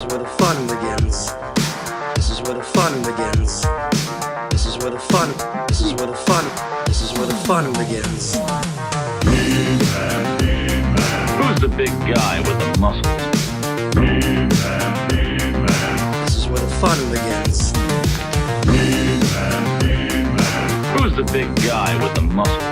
where the fun begins. This is where the fun begins. This is where the fun, this is where the fun, this is where the fun begins. Who's the big guy with the muscles? This is where the fun begins. Who's the big guy with the muscles?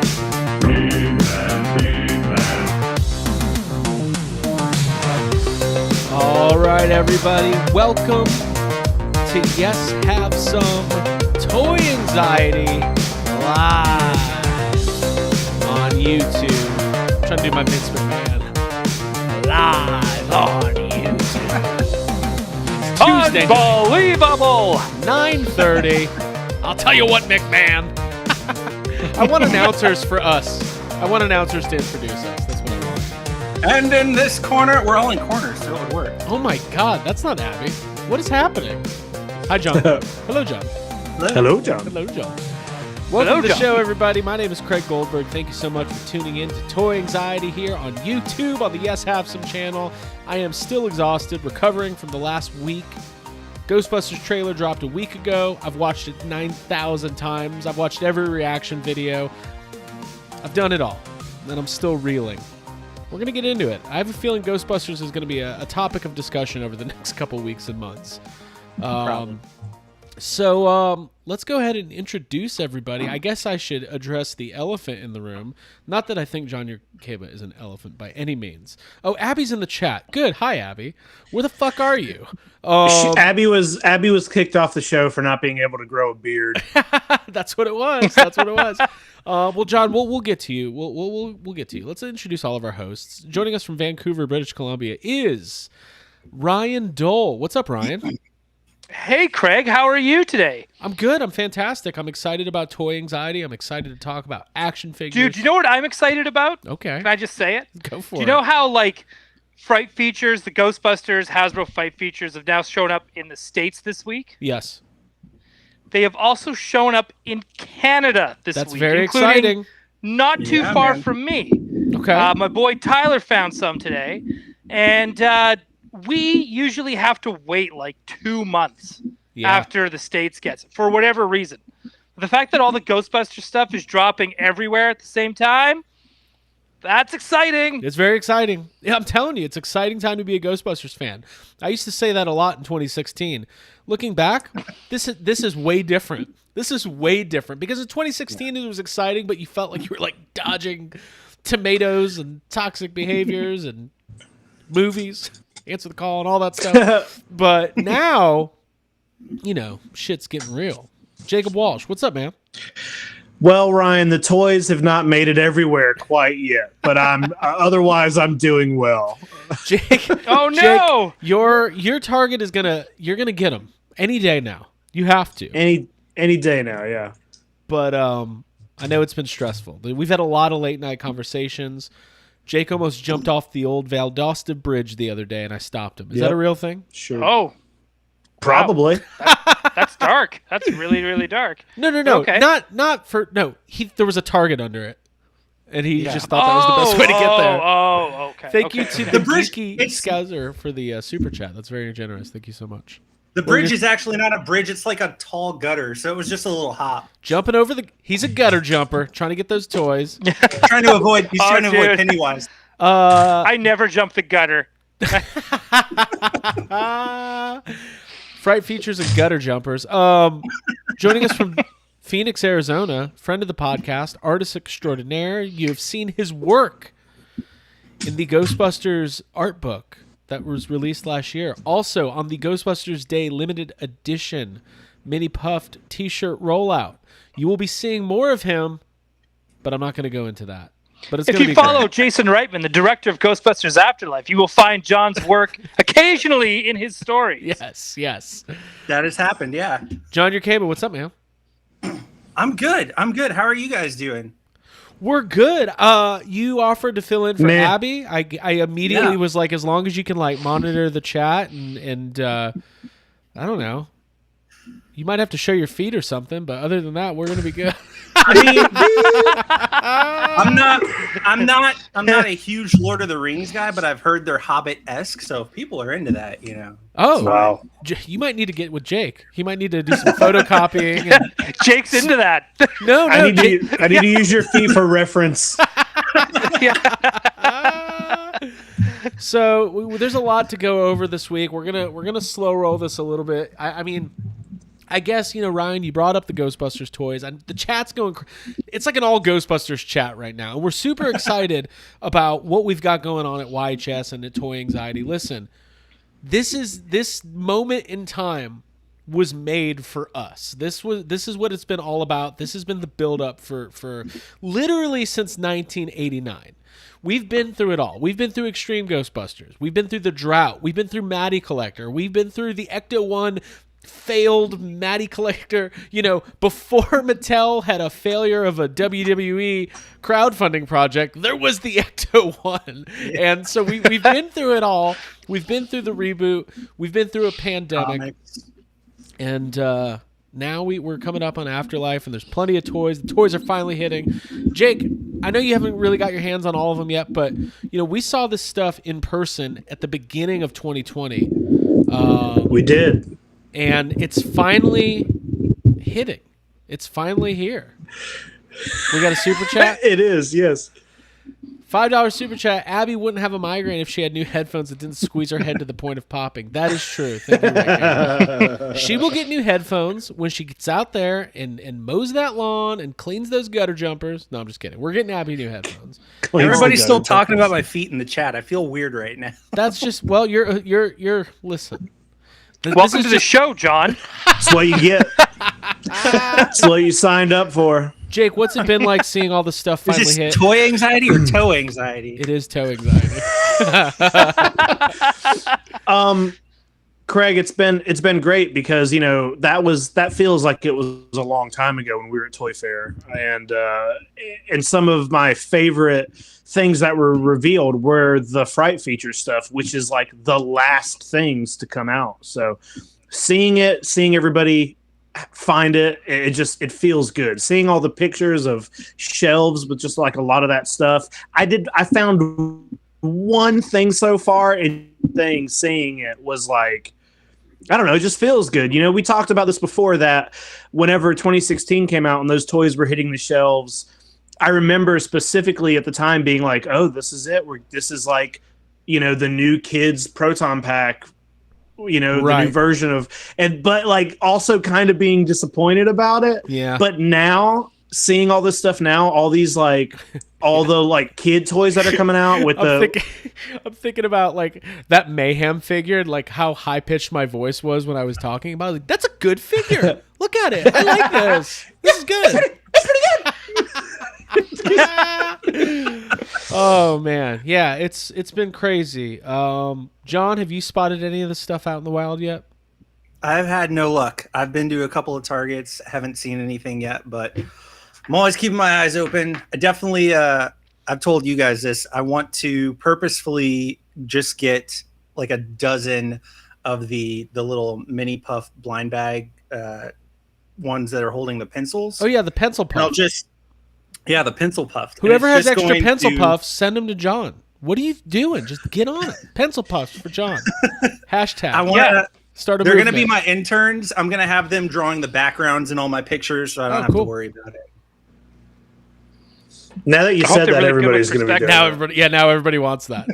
All right, everybody, welcome to Yes Have Some Toy Anxiety live on YouTube. I'm trying to do my Vince McMahon. Live on YouTube. It's Tuesday night, Unbelievable! 9:30. I'll tell you what, McMahon. I want announcers for us. I want announcers to introduce us. That's what I want. And in this corner, we're all in corners, so it would work. Oh my God, that's not Abby. What is happening? Hi, John. Hello, John. Hello, John. Hello, John. Welcome to the show, everybody. My name is Craig Goldberg. Thank you so much for tuning in to Toy Anxiety here on YouTube on the Yes Have Some channel. I am still exhausted, recovering from the last week. Ghostbusters trailer dropped a week ago. I've watched it 9,000 times. I've watched every reaction video. I've done it all, and I'm still reeling. We're going to get into it. I have a feeling Ghostbusters is going to be a topic of discussion over the next couple weeks and months. So let's go ahead and introduce everybody. I guess I should address the elephant in the room. Not that I think John Yerkeba is an elephant by any means. Oh, Abby's in the chat. Good. Hi, Abby. Where the fuck are you? Abby was kicked off the show for not being able to grow a beard. That's what it was. That's what it was. Well, John, we'll get to you. We'll get to you. Let's introduce all of our hosts. Joining us from Vancouver, British Columbia, is Ryan Dole. What's up, Ryan? Hey, Craig, how are you today? I'm good. I'm fantastic. I'm excited about Toy Anxiety. I'm excited to talk about action figures. Dude, do you know what I'm excited about? Okay. Can I just say it? Go for it. Do you know how, like, Fright Features, the Ghostbusters, Hasbro Fight Features have now shown up in the States this week? Yes. They have also shown up in Canada this That's week. very including exciting. Not too far from me. Okay. My boy Tyler found some today, and we usually have to wait like 2 months after the States gets it, for whatever reason. The fact that all the Ghostbusters stuff is dropping everywhere at the same time, that's exciting. It's very exciting. Yeah, I'm telling you, it's an exciting time to be a Ghostbusters fan. I used to say that a lot in 2016. Looking back, this is way different. This is way different because in 2016 it was exciting, but you felt like you were like dodging tomatoes and toxic behaviors and movies, Answer the Call and all that stuff. But now, you know, shit's getting real. Jacob Walsh, what's up, man? Well, Ryan, the toys have not made it everywhere quite yet, but otherwise I'm doing well. Jake, Oh no! Jake, your target is you're gonna get them any day now. You have to. Any day now, yeah. But I know it's been stressful. We've had a lot of late night conversations. Jake almost jumped off the old Valdosta Bridge the other day, and I stopped him. Is that a real thing? Sure. Oh, Probably. that's dark. That's really, really dark. No. Okay. Not for no. There was a target under it, and he just thought that was the best way to get there. Oh, okay. Thank you okay. to the bridge- Geeky it's- Scouser for the super chat. That's very generous. Thank you so much. The bridge is actually not a bridge; it's like a tall gutter, so it was just a little hop. Jumping over he's a gutter jumper, trying to get those toys. He's trying to avoid dude. Pennywise. I never jump the gutter. Fright Features and gutter jumpers. Joining us from Phoenix, Arizona, friend of the podcast, artist extraordinaire. You have seen his work in the Ghostbusters art book that was released last year. Also on the Ghostbusters Day limited edition mini puffed t-shirt rollout. You will be seeing more of him, but I'm not going to go into that. But it's If you follow Jason Reitman, the director of Ghostbusters Afterlife, you will find John's work occasionally in his stories. Yes. That has happened, yeah. John Yerkeba, what's up, man? I'm good. How are you guys doing? We're good. You offered to fill in for Meh. Abby. I immediately was like, as long as you can like monitor the chat and I don't know. You might have to show your feet or something, but other than that, we're gonna be good. I'm not a huge Lord of the Rings guy, but I've heard they're Hobbit-esque. So if people are into that, Oh, Wow. You might need to get with Jake. He might need to do some photocopying. And... Jake's into that. No, I need Jake... to use your FIFA reference. So there's a lot to go over this week. We're gonna slow roll this a little bit. I mean, I guess Ryan, you brought up the Ghostbusters toys, and the chat's going. It's like an all Ghostbusters chat right now, and we're super excited about what we've got going on at YHS and at Toy Anxiety. Listen, this moment in time was made for us. This is what it's been all about. This has been the build up for literally since 1989. We've been through it all. We've been through Extreme Ghostbusters. We've been through the drought. We've been through Matty Collector. We've been through the Ecto-1 failed Matty Collector. Before Mattel had a failure of a WWE crowdfunding project, there was the Ecto-1. And so we've been through it all. We've been through the reboot. We've been through a pandemic. Comics. And now we're coming up on Afterlife, and there's plenty of toys. The toys are finally hitting. Jake, I know you haven't really got your hands on all of them yet, but we saw this stuff in person at the beginning of 2020. We did, and it's finally hitting. It's finally here. We got a super chat. It is, yes. $5 super chat. Abby wouldn't have a migraine if she had new headphones that didn't squeeze her head to the point of popping. That is true. Thank you, Rick. She will get new headphones when she gets out there and mows that lawn and cleans those gutter jumpers. No, I'm just kidding. We're getting Abby new headphones. Everybody's still talking about my feet in the chat. I feel weird right now. That's just you're listen. Welcome to the show, John. That's what you get. That's what you signed up for. Jake, what's it been like seeing all this stuff finally Is hit? this toy anxiety or toe anxiety? It is toe anxiety. Craig, it's been great because that feels like it was a long time ago when we were at Toy Fair, and some of my favorite things that were revealed were the Fright Feature stuff, which is like the last things to come out. So seeing everybody find it feels good. Seeing all the pictures of shelves with just like a lot of that stuff. I found one thing so far, and seeing it was like, I don't know, it just feels good. We talked about this before, that whenever 2016 came out and those toys were hitting the shelves, I remember specifically at the time being like, oh, this is it. This is like, the new kids Proton Pack, right. The new version of, but like also kind of being disappointed about it. Yeah. But now seeing all this stuff now, all these like, all the like kid toys that are coming out with I'm thinking about like that Mayhem figure and like how high pitched my voice was when I was talking about it. Like, that's a good figure. Look at it. I like this. This is good. It's pretty good. Oh man, yeah, it's been crazy. John, have you spotted any of the stuff out in the wild yet? I've had no luck. I've been to a couple of Targets, haven't seen anything yet, but I'm always keeping my eyes open. I definitely, I've told you guys this. I want to purposefully just get like a dozen of the little mini puff blind bag ones that are holding the pencils. Oh yeah, the pencil puff. The pencil puff. Whoever has extra pencil puffs, send them to John. What are you doing? Just get on it. Pencil puffs for John. Hashtag. I want to start a They're going to movement. be my interns. I'm going to have them drawing the backgrounds in all my pictures, so I don't have to worry about it. Now that you said that, everybody's going to be doing now everybody wants that.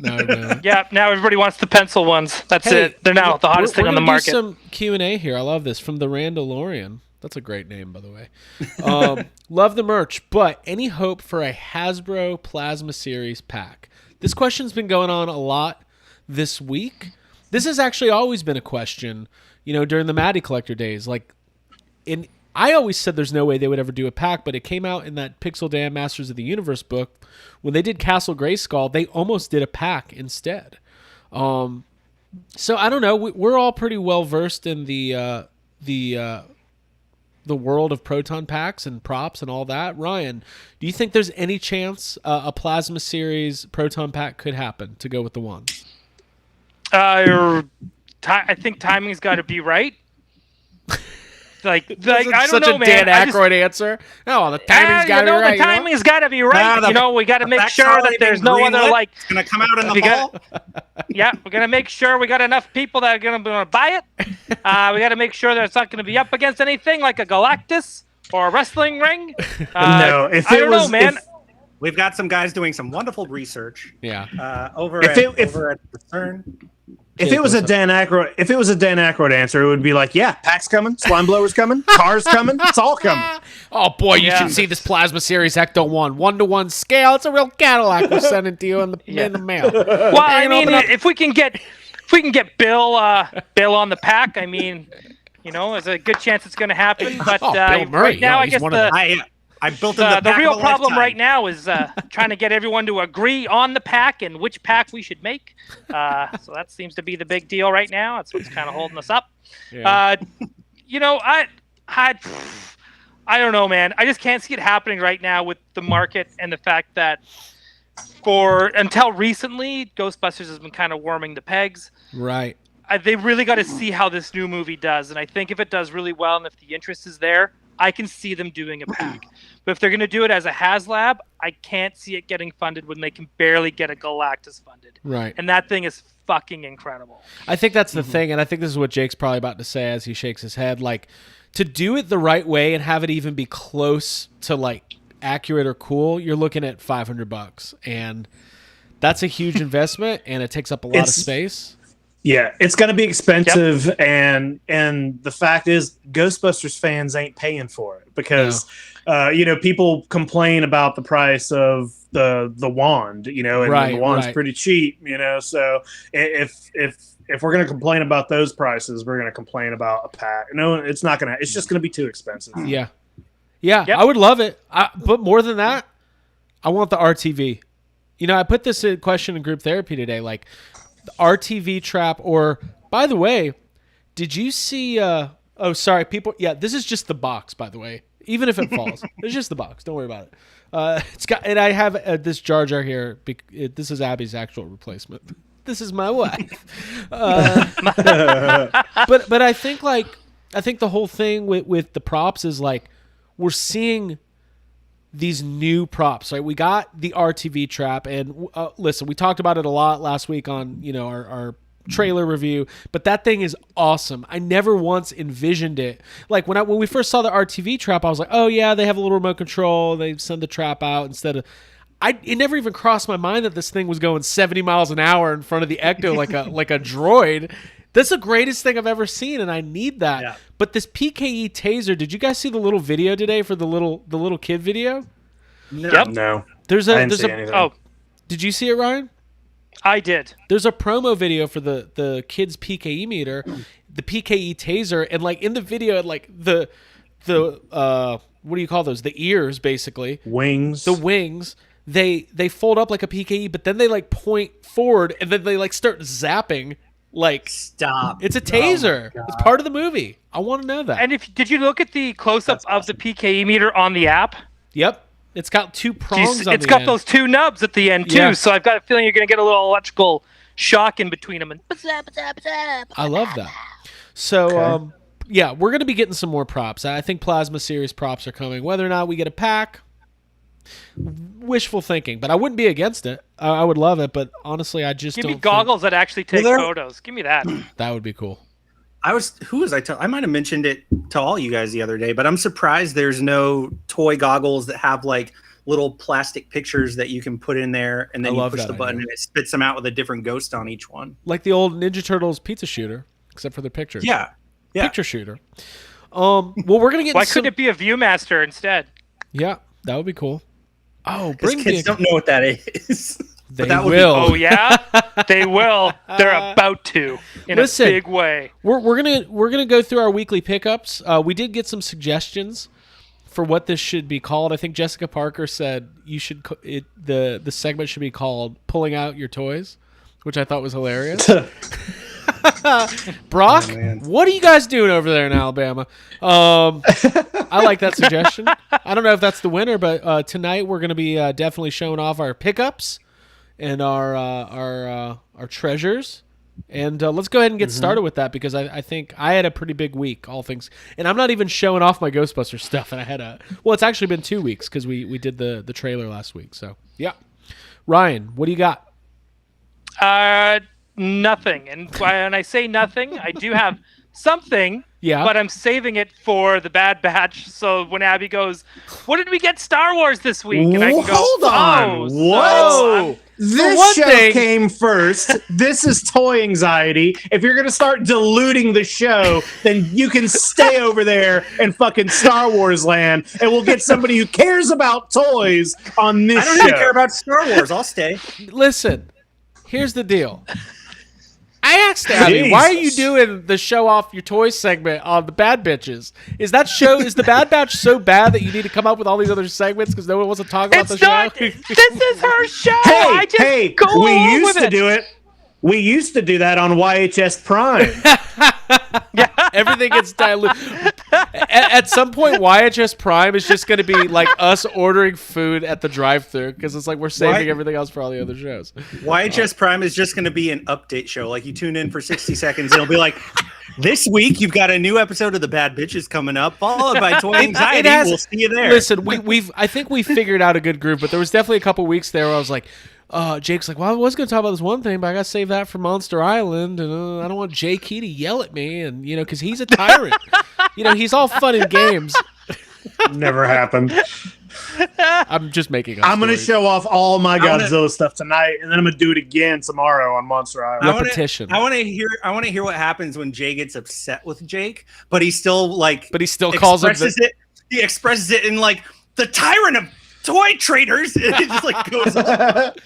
Now everybody wants the pencil ones. That's it. They're now the hottest thing on the market. We're going to do some Q&A here. I love this. From the Randalorian. That's a great name, by the way. Love the merch, but any hope for a Hasbro Plasma Series pack? This question's been going on a lot this week. This has actually always been a question, during the Matty Collector days. I always said there's no way they would ever do a pack, but it came out in that Pixel Dam Masters of the Universe book. When they did Castle Grayskull, they almost did a pack instead. So I don't know. We're all pretty well versed in the world of proton packs and props and all that. Ryan, do you think there's any chance a Plasma Series proton pack could happen to go with the ones? I think timing's got to be right. Like That's I don't such know, a man. Dan Aykroyd answer. No, the timing's got to be right. The timing's got to be right. We got to make sure that there's no other like. It's gonna come out in the fall. Yeah, we're gonna make sure we got enough people that are gonna buy it. We got to make sure that it's not gonna be up against anything like a Galactus or a wrestling ring. No, if I it don't was, know, man. We've got some guys doing some wonderful research. Yeah. Over at the CERN. If it was a Dan Aykroyd answer, it would be like, yeah, pack's coming, slime blower's coming, cars coming, it's all coming. Oh boy, you should see this Plasma Series Ecto 1-to-1 scale. It's a real Cadillac. We're sending to you in the mail. Well, I mean, if we can get Bill on the pack, I mean, there's a good chance it's going to happen. But Bill Murray, right now, I guess I built in the real problem right now is trying to get everyone to agree on the pack and which pack we should make. So that seems to be the big deal right now. That's what's kind of holding us up. Yeah. I don't know, man. I just can't see it happening right now with the market and the fact that until recently, Ghostbusters has been kind of warming the pegs. Right. They really got to see how this new movie does, and I think if it does really well and if the interest is there, I can see them doing a pack. But if they're going to do it as a HasLab, I can't see it getting funded when they can barely get a Galactus funded. Right. And that thing is fucking incredible. I think that's the thing, and I think this is what Jake's probably about to say as he shakes his head. Like, to do it the right way and have it even be close to, like, accurate or cool, you're looking at $500. And that's a huge investment, and it takes up a lot of space. Yeah, it's going to be expensive, and the fact is, Ghostbusters fans ain't paying for it because, people complain about the price of the wand, and the wand's pretty cheap, So if we're going to complain about those prices, we're going to complain about a pack. No, it's not going to. It's just going to be too expensive. Yeah, I would love it, but more than that, I want the RTV. I put this question in group therapy today, like. The RTV trap, or by the way, did you see people, this is just the box, by the way, even if it falls. It's just the box, don't worry about it. It's got, and I have this Jar Jar here. This is Abby's actual replacement. This is my wife. But I think the whole thing with the props is like we're seeing these new props, right? We got the RTV trap, and listen, we talked about it a lot last week on our trailer review, but that thing is awesome. I never once envisioned it. Like when we first saw the RTV trap, I was like, oh yeah, they have a little remote control. They send the trap out instead of. It never even crossed my mind that this thing was going 70 miles an hour in front of the Ecto like a droid. That's the greatest thing I've ever seen, and I need that. Yeah. But this PKE taser, did you guys see the little video today for the little kid video? No. Yep. No. Did you see it, Ryan? I did. There's a promo video for the kids PKE meter, the PKE taser, and like in the video, like the what do you call those? The ears, basically. Wings. The wings. They fold up like a PKE, but then they like point forward, and then they like start zapping. Like, stop! It's a taser. Oh, it's part of the movie. I want to know that. And did you look at the close-up of the PKE meter on the app? Yep, it's got two prongs. It's got those two nubs at the end too. So I've got a feeling you're going to get a little electrical shock in between them. And I love that. So we're going to be getting some more props. I think Plasma Series props are coming. Whether or not we get a pack. Wishful thinking, but I wouldn't be against it. I would love it, but honestly, I just give me goggles that actually take photos. Give me that. That would be cool. I might have mentioned it to all you guys the other day, but I'm surprised there's no toy goggles that have like little plastic pictures that you can put in there, and then you push the button and it spits them out with a different ghost on each one, like the old Ninja Turtles pizza shooter, except for the pictures. Yeah. Picture shooter. Well, we're gonna get. Why couldn't it be a ViewMaster instead? Yeah, that would be cool. Oh, kids don't know what that is. They will. Oh yeah, they will. They're about to in a big way. We're gonna go through our weekly pickups. We did get some suggestions for what this should be called. I think Jessica Parker said the segment should be called "Pulling Out Your Toys," which I thought was hilarious. Brock, what are you guys doing over there in Alabama? I like that suggestion. I don't know if that's the winner, but tonight we're going to be definitely showing off our pickups and our treasures And let's go ahead and get started with that because I think I had a pretty big week, all things. And I'm not even showing off my Ghostbusters stuff. And I had it's actually been 2 weeks because we did the trailer last week. So, yeah. Ryan, what do you got? Nothing. And when I say nothing, I do have something. Yeah. But I'm saving it for the Bad Batch. So when Abby goes, "What did we get Star Wars this week?" And I can go, Hold on. "Oh, What? This one show thing- came first. This is Toy Anxiety. If you're going to start diluting the show, then you can stay over there in fucking Star Wars land, and we'll get somebody who cares about toys on this I don't show. even care about Star Wars. I'll stay. Listen, here's the deal. I asked Abby, why are you doing the show off your toys segment on the Bad Bitches? Is the Bad Batch so bad that you need to come up with all these other segments because no one wants to talk about the show? This is her show. I just go we along used with to it. do it. We used to do that on YHS Prime. Everything gets diluted. At some point, YHS Prime is just going to be like us ordering food at the drive-thru because it's like we're saving everything else for all the other shows. YHS Prime is just going to be an update show. Like you tune in for 60 seconds, and it'll be like, this week you've got a new episode of The Bad Bitches coming up, followed by Toy Anxiety. We'll see you there. Listen, I think we figured out a good group, but there was definitely a couple weeks there where I was like, Jake's like, well, I was going to talk about this one thing, but I got to save that for Monster Island, and I don't want Jake Key to yell at me, and because he's a tyrant. He's all fun and games. Never happened. I'm just making up I'm going to stories. show off all my Godzilla stuff tonight, and then I'm going to do it again tomorrow on Monster Island. Repetition. I want to hear what happens when Jay gets upset with Jake, but he still calls him he expresses it in like the tyrant of toy traders. It just like goes on.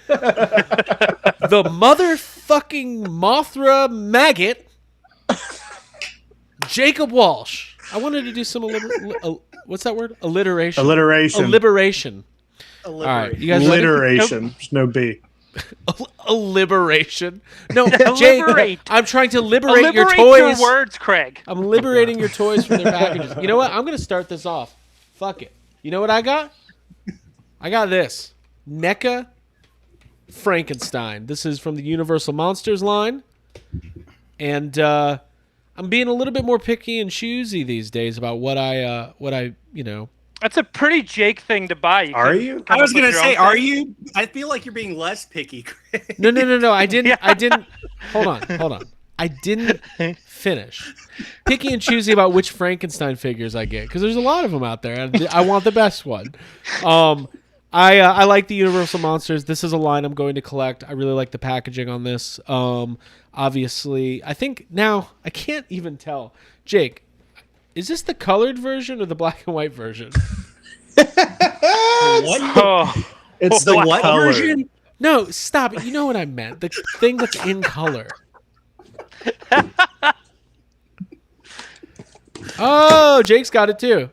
the motherfucking Mothra maggot, Jacob Walsh. I wanted to do some what's that word? Alliteration. Alliteration. All right, you guys ready? Alliteration. There's no B. A liberation. No, Jake, I'm trying to liberate your Liberate toys. your words, Craig. I'm liberating your toys from their packages. You know what? I'm going to start this off. Fuck it. You know what I got? I got this. NECA Frankenstein. This is from the Universal Monsters line. And I'm being a little bit more picky and choosy these days about what I That's a pretty Jake thing to buy. Are you? I was gonna say, are you? I feel like you're being less picky. Craig. No. I didn't. Hold on. I didn't finish. Picky and choosy about which Frankenstein figures I get because there's a lot of them out there, and I want the best one. I like the Universal Monsters. This is a line I'm going to collect. I really like the packaging on this. Obviously, I think now I can't even tell. Jake, is this the colored version or the black and white version? What? Oh, It's the what color. version? No, stop it. You know what I meant. The thing that's in color. Oh, Jake's got it too.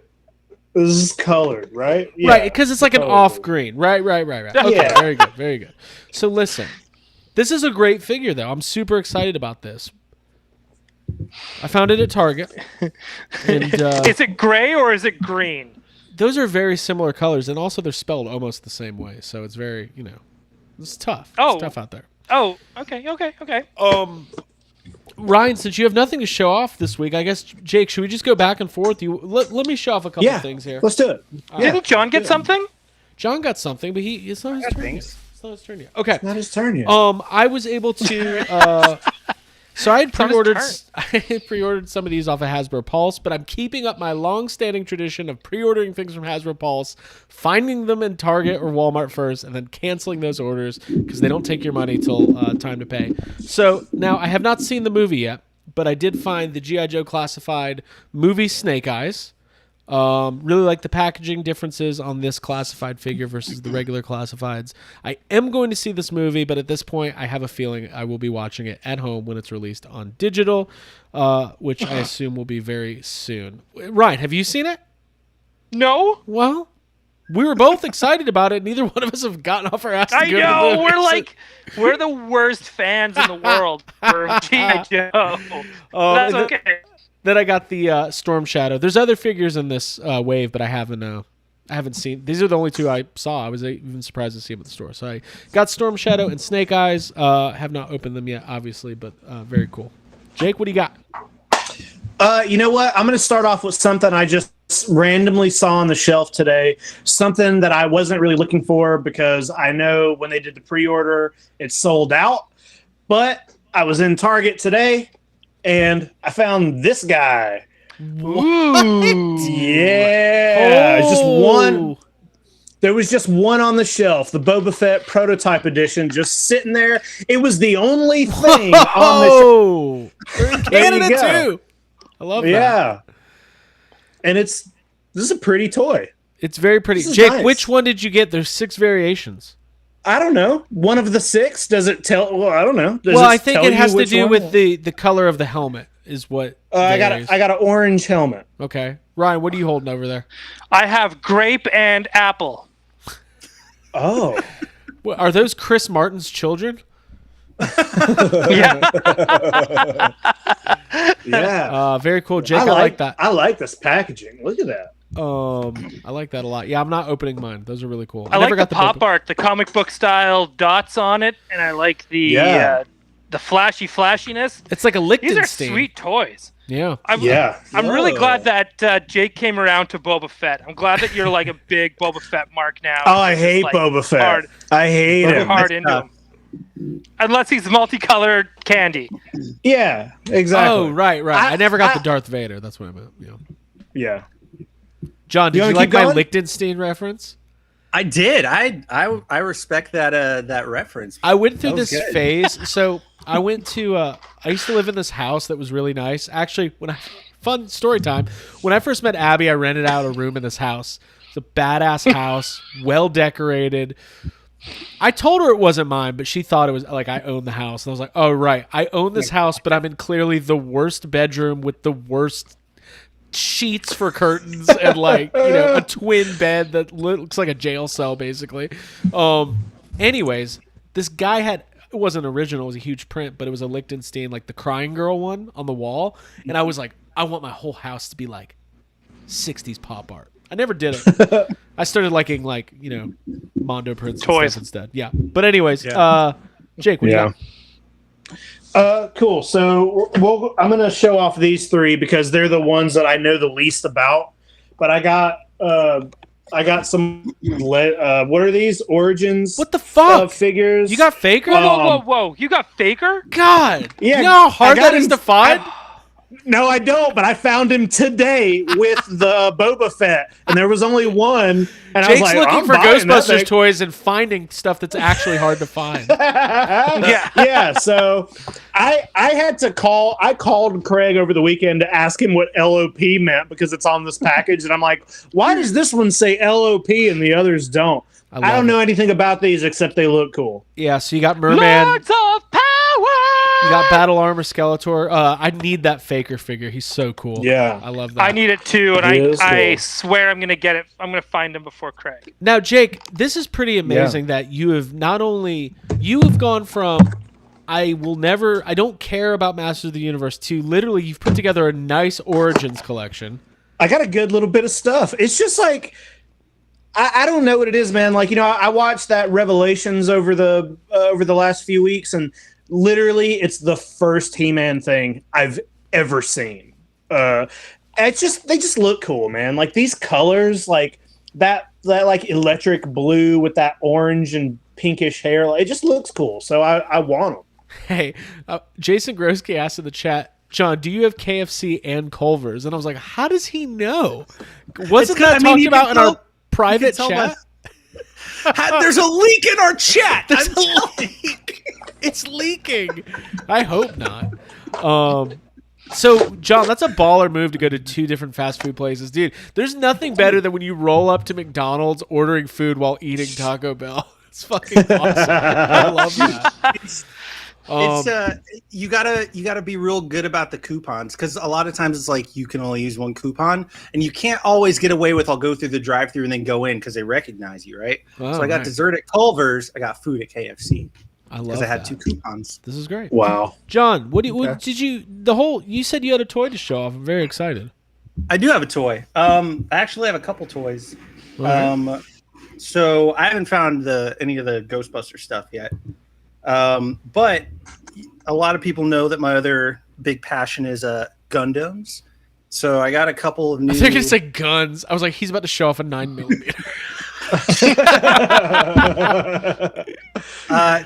This is colored, right? Yeah. Right, because it's like an Totally. off green. Right. Okay, Yeah. very good. So listen, this is a great figure though. I'm super excited about this. I found it at Target. And is it gray or is it green? those are very similar colors, and also they're spelled almost the same way. So it's very, it's tough. Oh. It's tough out there. Oh, okay. Ryan, since you have nothing to show off this week, I guess, Jake, should we just go back and forth? Let me show off a couple Yeah. things here. Let's do it. Didn't John get something? John got something, but it's not his turn yet. things. It's not his turn yet. Okay. Not his turn yet. I was able to. So I had It's on his pre-ordered. turn. I had pre-ordered some of these off of Hasbro Pulse, but I'm keeping up my long-standing tradition of pre-ordering things from Hasbro Pulse, finding them in Target or Walmart first, and then canceling those orders because they don't take your money till time to pay. So now I have not seen the movie yet, but I did find the G.I. Joe classified movie Snake Eyes. Really like the packaging differences on this classified figure versus the regular classifieds. I am going to see this movie, but at this point I have a feeling I will be watching it at home when it's released on digital, which I assume will be very soon. Ryan, have you seen it? No. Well, we were both excited about it. Neither one of us have gotten off our ass to I go to the know. movie. We're the worst fans in the world for G.I. Joe. That's and okay. Then I got the Storm Shadow. There's other figures in this wave, but I haven't I haven't seen. These are the only two I saw. I was even surprised to see them at the store. So I got Storm Shadow and Snake Eyes. Have not opened them yet, obviously, but very cool. Jake, what do you got? You know what? I'm going to start off with something I just randomly saw on the shelf today. Something that I wasn't really looking for because I know when they did the pre-order, it sold out. But I was in Target today, and I found this guy. What? Yeah. Oh. Just one. There was just one on the shelf, the Boba Fett prototype edition, just sitting there. It was the only thing on the shelf. They're in Canada too. I love that. Yeah. And this is a pretty toy. It's very pretty. This is Jake, nice. which one did you get? There's 6 variations. I don't know. One of the 6? Does it tell? Well, I don't know. Well, I think it has to do with the color of the helmet is what. I got an orange helmet. Okay. Ryan, what are you holding over there? I have grape and apple. Oh. Well, are those Chris Martin's children? Yeah. Yeah. Very cool. Jake, I like that. I like this packaging. Look at that. I like that a lot. Yeah, I'm not opening mine. Those are really cool. I like never the got the pop art, the comic book style dots on it, and I like the flashiness. It's like a Lichtenstein. These are sweet toys. Yeah. I'm really glad that Jake came around to Boba Fett. I'm glad that you're like a big Boba Fett mark now. Oh, I hate Boba Fett. I hate him. Hard into him. Unless he's multicolored candy. Yeah, exactly. Oh, right. I never got the Darth Vader. That's what I meant. Yeah. John, did you wanna like keep my going? Lichtenstein reference? I did. I respect that reference. I went through That was this good. phase. So I went to. I used to live in this house that was really nice. Actually, fun story time. When I first met Abby, I rented out a room in this house. It's a badass house, well decorated. I told her it wasn't mine, but she thought it was like I owned the house. And I was like, oh, right. I own this house, but I'm in clearly the worst bedroom with the worst sheets for curtains and a twin bed that looks like a jail cell, basically. Anyways, this guy it wasn't original. It was a huge print, but it was a Lichtenstein, like the Crying Girl one on the wall. And I was like, I want my whole house to be like 60s pop art. I never did it. I started liking Mondo Prince Toys stuff instead. Yeah. But anyways, Jake, what do you got? Cool. So I'm going to show off these 3 because they're the ones that I know the least about. But I got some. What are these? Origins? What the fuck? Figures. You got Faker? Whoa! You got Faker? God. Yeah, You know how hard I got that is him- to find? No, I don't. But I found him today with the Boba Fett, and there was only one. And Jake's I was like, looking I'm for buying that Ghostbusters thing. toys and finding stuff that's actually hard to find. Yeah. So I had to call. I called Craig over the weekend to ask him what LOP meant because it's on this package, and I'm like, why does this one say LOP and the others don't? I don't know anything about these except they look cool. Yeah, so you got Merman. Lords of Power! You got Battle Armor Skeletor. I need that Faker figure. He's so cool. Yeah. I love that. I need it too, and He is I cool. swear I'm gonna get it. I'm gonna find him before Craig. Now, Jake, this is pretty amazing that you have gone from I don't care about Masters of the Universe to literally you've put together a nice Origins collection. I got a good little bit of stuff. It's just like I don't know what it is, man. Like, I watched that Revelations over the last few weeks, and literally it's the first He-Man thing I've ever seen. They just look cool, man. Like these colors, like that like electric blue with that orange and pinkish hair, like, it just looks cool. So I want them. Hey, Jason Groski asked in the chat, John, do you have KFC and Culver's? And I was like, how does he know? Wasn't that talked about in our private chat? There's a leak in our chat. There's a leak. It's leaking. I hope not. So, John, that's a baller move to go to 2 different fast food places. Dude, there's nothing better than when you roll up to McDonald's ordering food while eating Taco Bell. It's fucking awesome. I love that. You gotta be real good about the coupons because a lot of times it's like you can only use one coupon and you can't always get away with I'll go through the drive-through and then go in because they recognize you, right? Oh, so I got nice. dessert at Culver's, I got food at KFC I love because I had that. 2 coupons. This is great. Wow. John, what did you you said you had a toy to show off. I'm very excited. I do have a toy. I actually have a couple toys. So I haven't found any of the Ghostbusters stuff yet. But a lot of people know that my other big passion is Gundams. So I got a couple of new. I think it's like guns. I was like, he's about to show off a 9mm.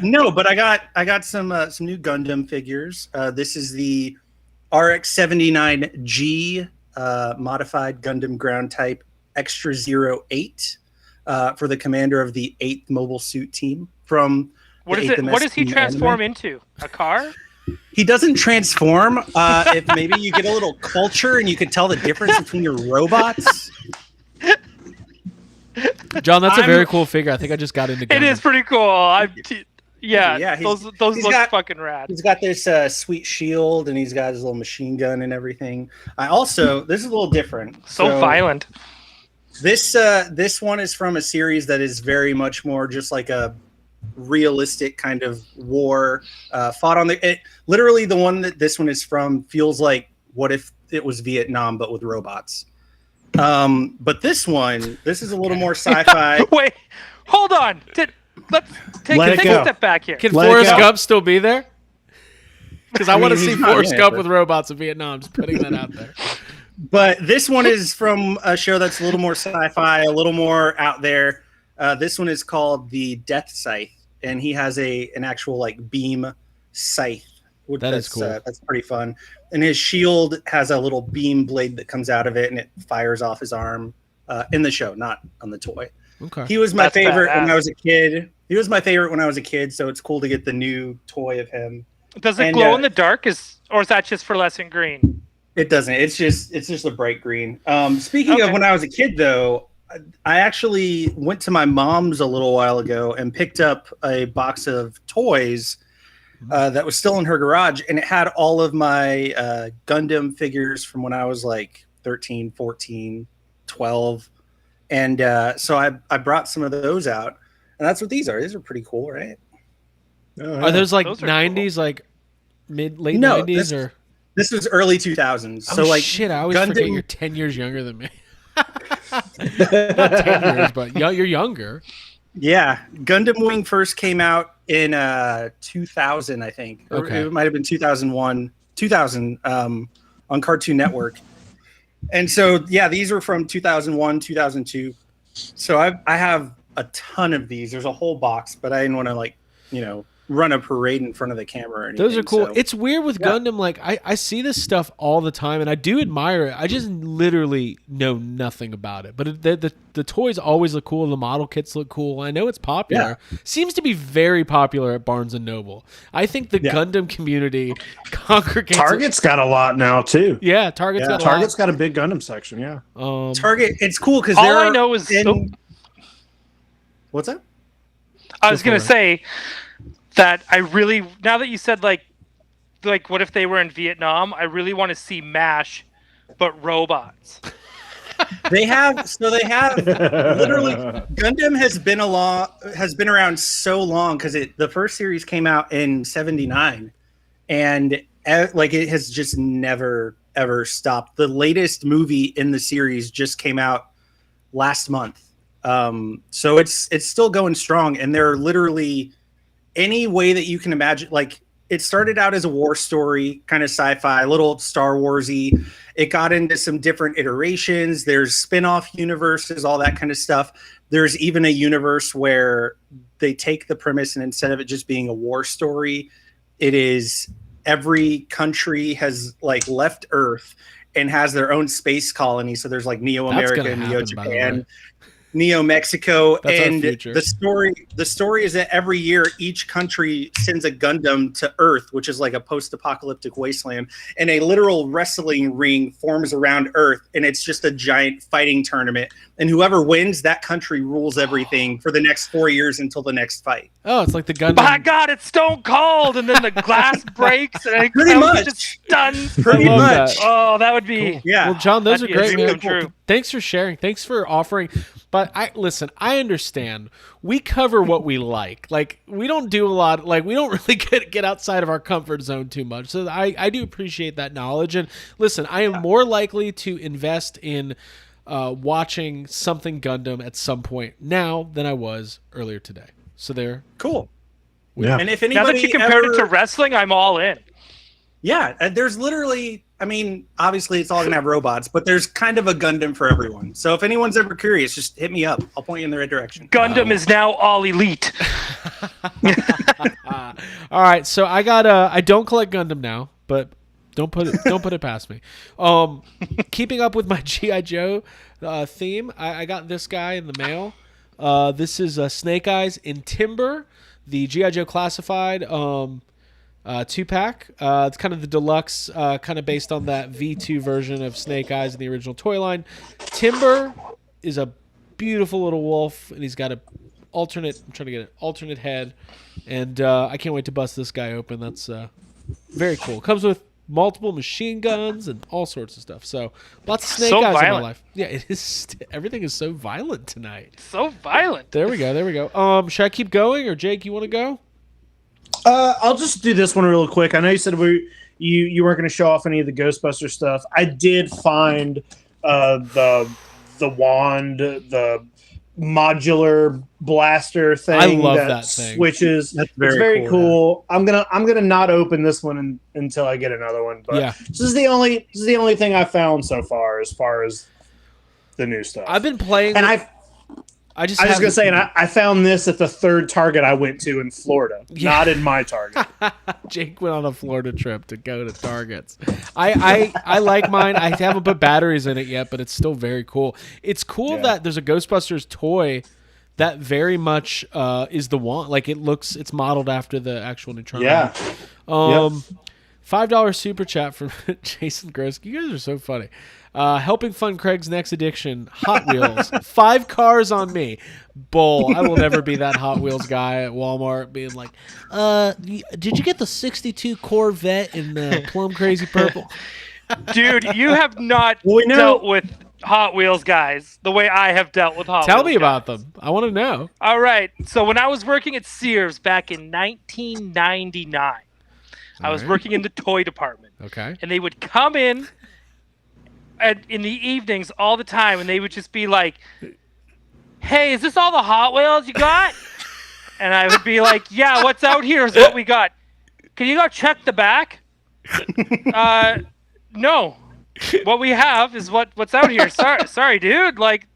No, but I got some new Gundam figures. This is the RX-79G modified Gundam ground type Extra 08 for the commander of the 8th Mobile Suit Team from. What does he transform into? A car? He doesn't transform. If maybe you get a little culture and you could tell the difference between your robots. John, that's a very cool figure. I think I just got into Gundam. It is pretty cool. Those look fucking rad. He's got this sweet shield, and he's got his little machine gun and everything. This is a little different. So violent. This one is from a series that is very much more just like a realistic kind of war fought on literally the one that this one is from feels like what if it was Vietnam but with robots. But this is a little more sci-fi. Wait, hold on. Let's take a step back here. Can Forrest Gump still be there? Because I want to see Forrest Gump with robots in Vietnam. Just putting that out there. But this one is from a show that's a little more sci-fi, a little more out there. This one is called the Death Scythe, and he has an actual like beam scythe. That's cool. That's pretty fun. And his shield has a little beam blade that comes out of it, and it fires off his arm in the show, not on the toy. Okay. He was my favorite when I was a kid. So it's cool to get the new toy of him. Does it glow in the dark? Or is that just fluorescent green? It doesn't. It's just a bright green. Speaking of when I was a kid, though, I actually went to my mom's a little while ago and picked up a box of toys that was still in her garage, and it had all of my Gundam figures from when I was like 13, 14, 12. And so I brought some of those out, and that's what these are. These are pretty cool, right? Are those like 90s, cool. Like late 90s? Or this was early 2000s. So like shit, I always forget you're 10 years younger than me. Not 10 years, but you're younger. Yeah, Gundam Wing first came out in 2000, I think. Okay. It might have been 2000 on Cartoon Network. And so, yeah, these are from 2001, 2002. So I have a ton of these. There's a whole box, but I didn't want to run a parade in front of the camera or anything. Those are cool. So, it's weird with Gundam. Like I see this stuff all the time, and I do admire it. I just literally know nothing about it. But the toys always look cool. The model kits look cool. I know it's popular. Yeah. Seems to be very popular at Barnes and Noble. I think the Gundam community congregates. Target's got a lot now too. Yeah, Target's got a big Gundam section. Yeah. Target. It's cool because all I know is what's that? I was gonna say that I really, now that you said like what if they were in Vietnam, I really want to see MASH, but robots. They have literally Gundam has been around so long because the first series came out in 79, and like it has just never ever stopped. The latest movie in the series just came out last month. So it's still going strong, and they're literally any way that you can imagine. Like it started out as a war story, kind of sci-fi, a little Star Warsy. It got into some different iterations. There's spin-off universes, all that kind of stuff. There's even a universe where they take the premise, and instead of it just being a war story, it is every country has like left Earth and has their own space colony. So there's like Neo America, Neo Japan, Neo Mexico, and the story is that every year each country sends a Gundam to Earth, which is like a post-apocalyptic wasteland, and a literal wrestling ring forms around Earth, and it's just a giant fighting tournament, and whoever wins, that country rules everything for the next 4 years until the next fight. Oh, it's like the Gundam. My God, it's Stone Cold, and then the glass breaks, and it pretty much just stuns. Pretty much. Oh, that would be cool. Yeah. Well, John, those are great. Man. True. Thanks for sharing. Thanks for offering. But I understand. We cover what we like. Like, we don't do a lot. Like, we don't really get outside of our comfort zone too much. So I do appreciate that knowledge. And listen, I am more likely to invest in watching something Gundam at some point now than I was earlier today. So there. Cool. Yeah. And if Now anybody that you compared ever, it to wrestling, I'm all in. yeah, there's literally, I mean, obviously it's all gonna have robots, but there's kind of a Gundam for everyone. So if anyone's ever curious, just hit me up. I'll point you in the right direction. Gundam is now all elite. All right, so I don't collect Gundam now, but don't put it past me. Keeping up with my G.I. Joe theme, I got this guy in the mail. This is Snake Eyes in Timber, the G.I. Joe Classified 2-pack. It's kind of the deluxe, kind of based on that V2 version of Snake Eyes in the original toy line. Timber is a beautiful little wolf, and he's got an alternate head, and I can't wait to bust this guy open. That's very cool. Comes with multiple machine guns and all sorts of stuff. So lots of Snake Eyes in my life. Yeah, it is. Everything is so violent tonight. So violent. There we go. Should I keep going, or Jake, you want to go? I'll just do this one real quick. I know you said you weren't going to show off any of the Ghostbusters stuff. I did find the wand, the modular blaster thing. I love that thing. Switches. That's It's very cool. cool. I'm gonna not open this one until I get another one. But Yeah. this is the only thing I found so far as the new stuff. I've been playing, and with, I was just gonna say, and I found this at the third Target I went to in Florida, not in my Target. Jake went on a Florida trip to go to Targets. I like mine. I haven't put batteries in it yet, but it's still very cool. It's cool that there's a Ghostbusters toy that very much is the one. Like, it's modeled after the actual Neutronic. Yeah. $5 super chat from Jason Gross. You guys are so funny. Helping fund Craig's next addiction, Hot Wheels. 5 cars on me. Bull. I will never be that Hot Wheels guy at Walmart being like, did you get the 62 Corvette in the plum crazy purple? Dude, you have not dealt with Hot Wheels guys the way I have dealt with Hot Wheels. Tell me about them. I want to know. All right. So when I was working at Sears back in 1999, I was working in the toy department. Okay. And they would come in in the evenings all the time, and they would just be like, "Hey, is this all the Hot Wheels you got?" And I would be like, "Yeah, what's out here is what we got. Can you go check the back?" No. What we have is what's out here. Sorry, dude. Like,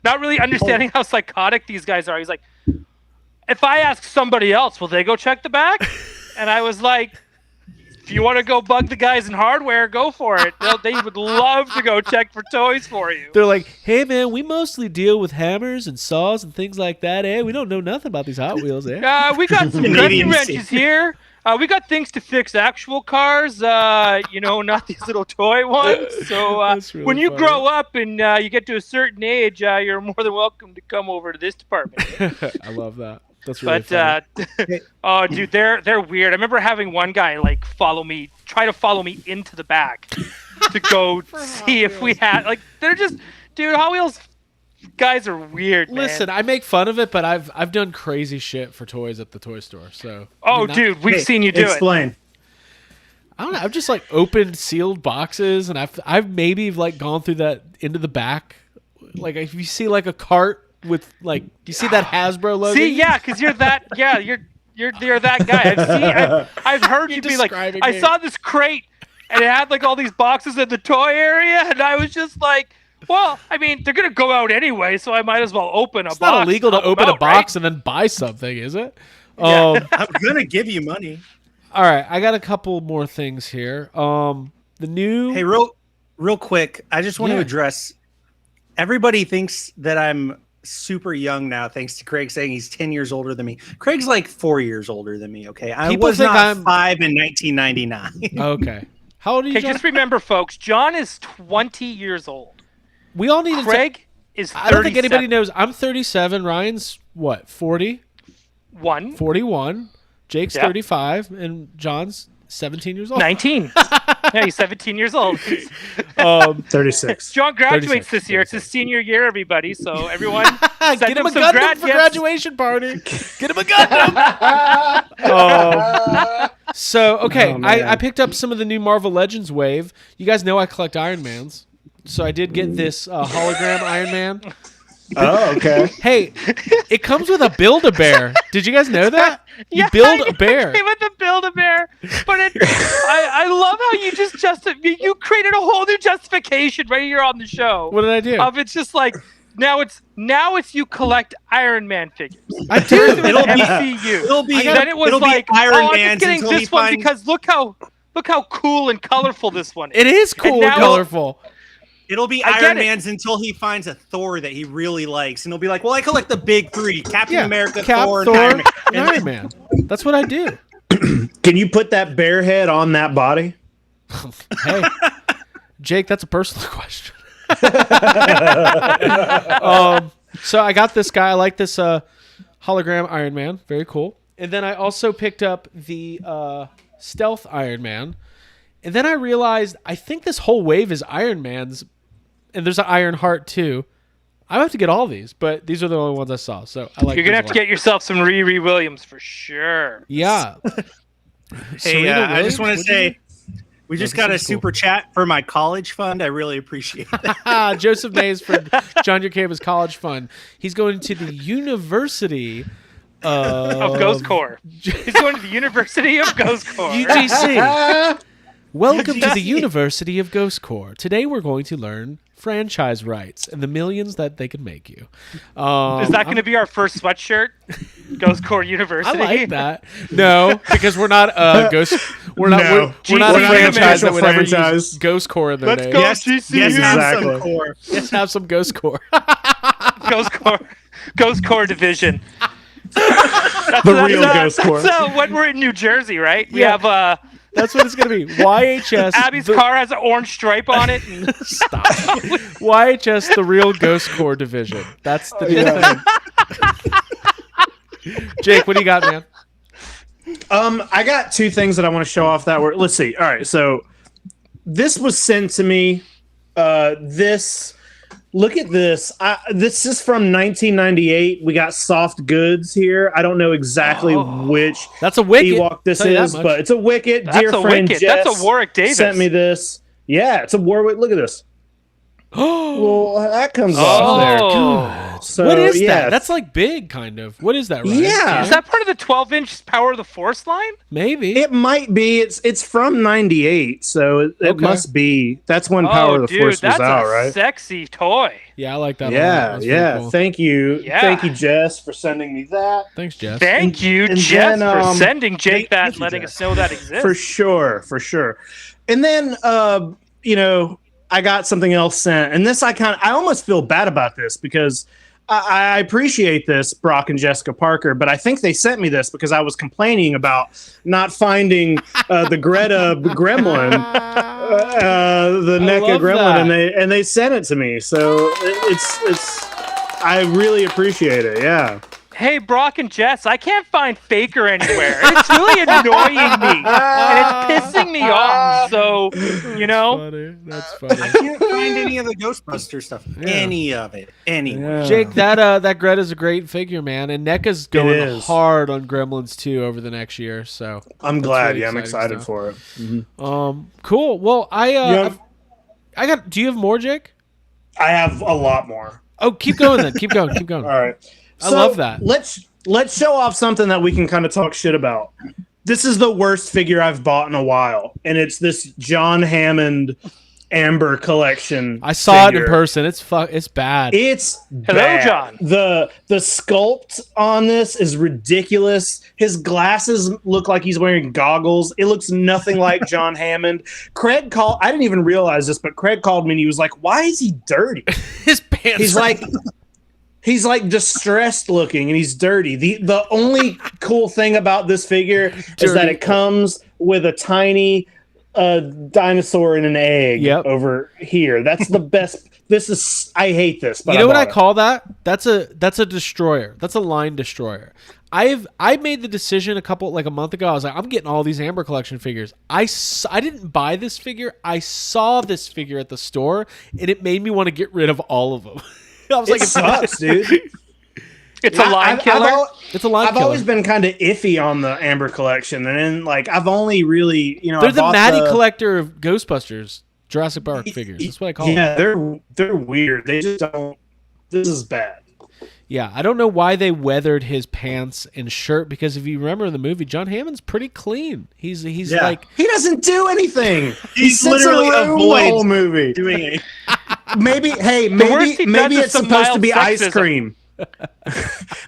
not really understanding how psychotic these guys are. He's like, "If I ask somebody else, will they go check the back?" And I was like, if you want to go bug the guys in hardware, go for it. They would love to go check for toys for you. They're like, "Hey, man, we mostly deal with hammers and saws and things like that. Eh? We don't know nothing about these Hot Wheels. Eh? We got some crescent wrenches here. We got things to fix actual cars, not these little toy ones. So Really when you funny. grow up and you get to a certain age, you're more than welcome to come over to this department." I love that. That's really But funny. oh, dude, they're weird. I remember having one guy try to follow me into the back to go see if we had they're just, dude, Hot Wheels guys are weird, man. Listen, I make fun of it, but I've done crazy shit for toys at the toy store. So Dude, we've seen you do Explain. I don't know. I've just opened sealed boxes, and I've maybe gone through that into the back. Like, if you see a cart with you see that Hasbro logo? See, yeah, because you're that. Yeah, you're that guy. I've heard you be like, I saw this crate and it had all these boxes in the toy area, and I was just like, well, I mean, they're gonna go out anyway, so I might as well open a box. It's not illegal to open a box, right? and then buy something, is it? I'm gonna give you money. All right, I got a couple more things here. The new. Hey, real quick, I just want to address. Everybody thinks that I'm super young now, thanks to Craig saying he's 10 years older than me. Craig's 4 years older than me. Okay, I People was think not I'm 5 in 1999. Okay. How old are you, Okay, John? just remember, folks, John is 20 years old. We all need Craig is 37. I don't think anybody knows. I'm 37. Ryan's what? 40? 1. 41. Jake's Yeah. 35, and John's 17 years old. 19. Yeah, he's 17 years old. 36. John graduates 36, this year. It's his senior year, everybody. So everyone, send Get him a some Gundam grad for gifts. graduation party. Get him a Gundam. So, okay, Oh, man. I picked up some of the new Marvel Legends wave. You guys know I collect Iron Mans. So I did get this hologram Iron Man. Oh, okay. Hey, it comes with a Build-A-Bear. Did you guys know that? You Yeah, build a bear. It came with the Build-A-Bear. But I love how you you created a whole new justification right here on the show. What did I do? It's just like now it's you collect Iron Man figures. I do. First it was It'll be- MCU. it'll be- then it was it'll be like Iron I'm Man's just getting until he this one finds- because look how cool and colorful this one is. It is cool and now- colorful. It'll be I get Iron it. Man's until he finds a Thor that he really likes, and he'll be like, "Well, I collect the big three: Captain Yeah, America, Cap, Thor, Thor, and Iron Man." and Iron Man. That's what I do. Can you put that bear head on that body? Hey, Jake, that's a personal question. So I got this guy. I like this hologram Iron Man. Very cool. And then I also picked up the stealth Iron Man. And then I realized I think this whole wave is Iron Man's. And there's an Iron Heart too. I have to get all these, but these are the only ones I saw. So I like. You're gonna have these to a lot. get yourself some Riri Williams for sure. Yeah. Hey, Serena I Williams? just want to What'd you do? say, we just got a seems cool. super chat for my college fund. I really appreciate that. Joseph Mays for John Jacob's college fund. He's going to the University Of Ghost Corps. He's going to the University of Ghost Corps. UGC. Welcome to the University of Ghost Corps. Today we're going to learn franchise rights and the millions that they can make you. Is that going to be our first sweatshirt? Ghost Corps I University. like that. No, because we're not Ghost. We're not. No. We're not a GCU franchise that would ever franchise. use Ghost Corps in their Let's name. go. yes, GCU. yes, have Exactly. some core. Let's have some Ghost Corps. Ghost Corps division. The real Ghost Corps. So when we're in New Jersey, right? We Yeah. have That's what it's going to be. YHS. Abby's the- car has an orange stripe on it. And Stop. YHS, the real Ghost Corps division. That's the new thing. Jake, what do you got, man? I got two things that I want to show off that were. Let's see. All right, so this was sent to me. Look at this. This is from 1998. We got soft goods here. I don't know exactly which That's a Wicket. Ewok this Tell you that is, much. but it's a Wicket. That's Dear a friend Wicket. Jess That's a Warwick Davis. sent me this. Yeah, it's a Warwick. Look at this. Well, that comes off there. Oh. So, What is yeah. that? That's like big, kind of. What is that, right? Yeah. Is that part of the 12-inch Power of the Force line? Maybe. It might be. It's from '98, so it Okay. must be. That's when Power of the dude, Force was that's out, a right? sexy toy. Yeah, I like that a lot. Yeah, That's very yeah. cool. Thank you, Yeah. thank you, Jess, for sending me that. Thanks, Jess. Thank you, and Jess, then, for sending Jake that thank and you, letting Jess. us know that exists. For sure. And then, I got something else sent, and this I almost feel bad about this because I appreciate this, Brock and Jessica Parker, but I think they sent me this because I was complaining about not finding the Greta gremlin, the NECA love gremlin, that. and they sent it to me. So it's I really appreciate it. Yeah. Hey, Brock and Jess, I can't find Faker anywhere. And it's really annoying me. And it's pissing me off. So, Funny. That's funny. I can't find any of the Ghostbusters stuff. Yeah. Any of it. Anywhere. Yeah. Jake, that Greta's a great figure, man, and NECA's going is. hard on Gremlins 2 over the next year. So I'm glad. really I'm exciting excited stuff. for it. cool. Well, Yeah. I got. Do you have more, Jake? I have a lot more. Oh, keep going then. Keep going. Keep going. All right. I love that. Let's show off something that we can kind of talk shit about. This is the worst figure I've bought in a while, and it's this John Hammond Amber collection. I saw it in figure. person. It's bad. It's Hello, bad. John. The sculpt on this is ridiculous. His glasses look like he's wearing goggles. It looks nothing like John Hammond. Craig called. I didn't even realize this, but Craig called me and he was like, "Why is he dirty?" His pants. He's like. He's like distressed looking and he's dirty. The only cool thing about this figure is that Dirty. it comes with a tiny a dinosaur in an egg over here. That's the best. I hate this. But you know what I call that? That's a destroyer. That's a line destroyer. I made the decision a month ago. I was like, I'm getting all these Amber Collection figures. I didn't buy this figure. I saw this figure at the store, and it made me want to get rid of all of them. I was it sucks, dude. It's a line killer. It's a line I've killer. always been kind of iffy on the Amber Collection, and then I've only really they're the Maddie collector of Ghostbusters Jurassic Park figures. That's what I call them. Yeah, they're weird. They just don't. This is bad. Yeah, I don't know why they weathered his pants and shirt, because if you remember in the movie, John Hammond's pretty clean. He's like, he doesn't do anything. He's literally the whole movie doing it. Maybe it's supposed to be ice cream.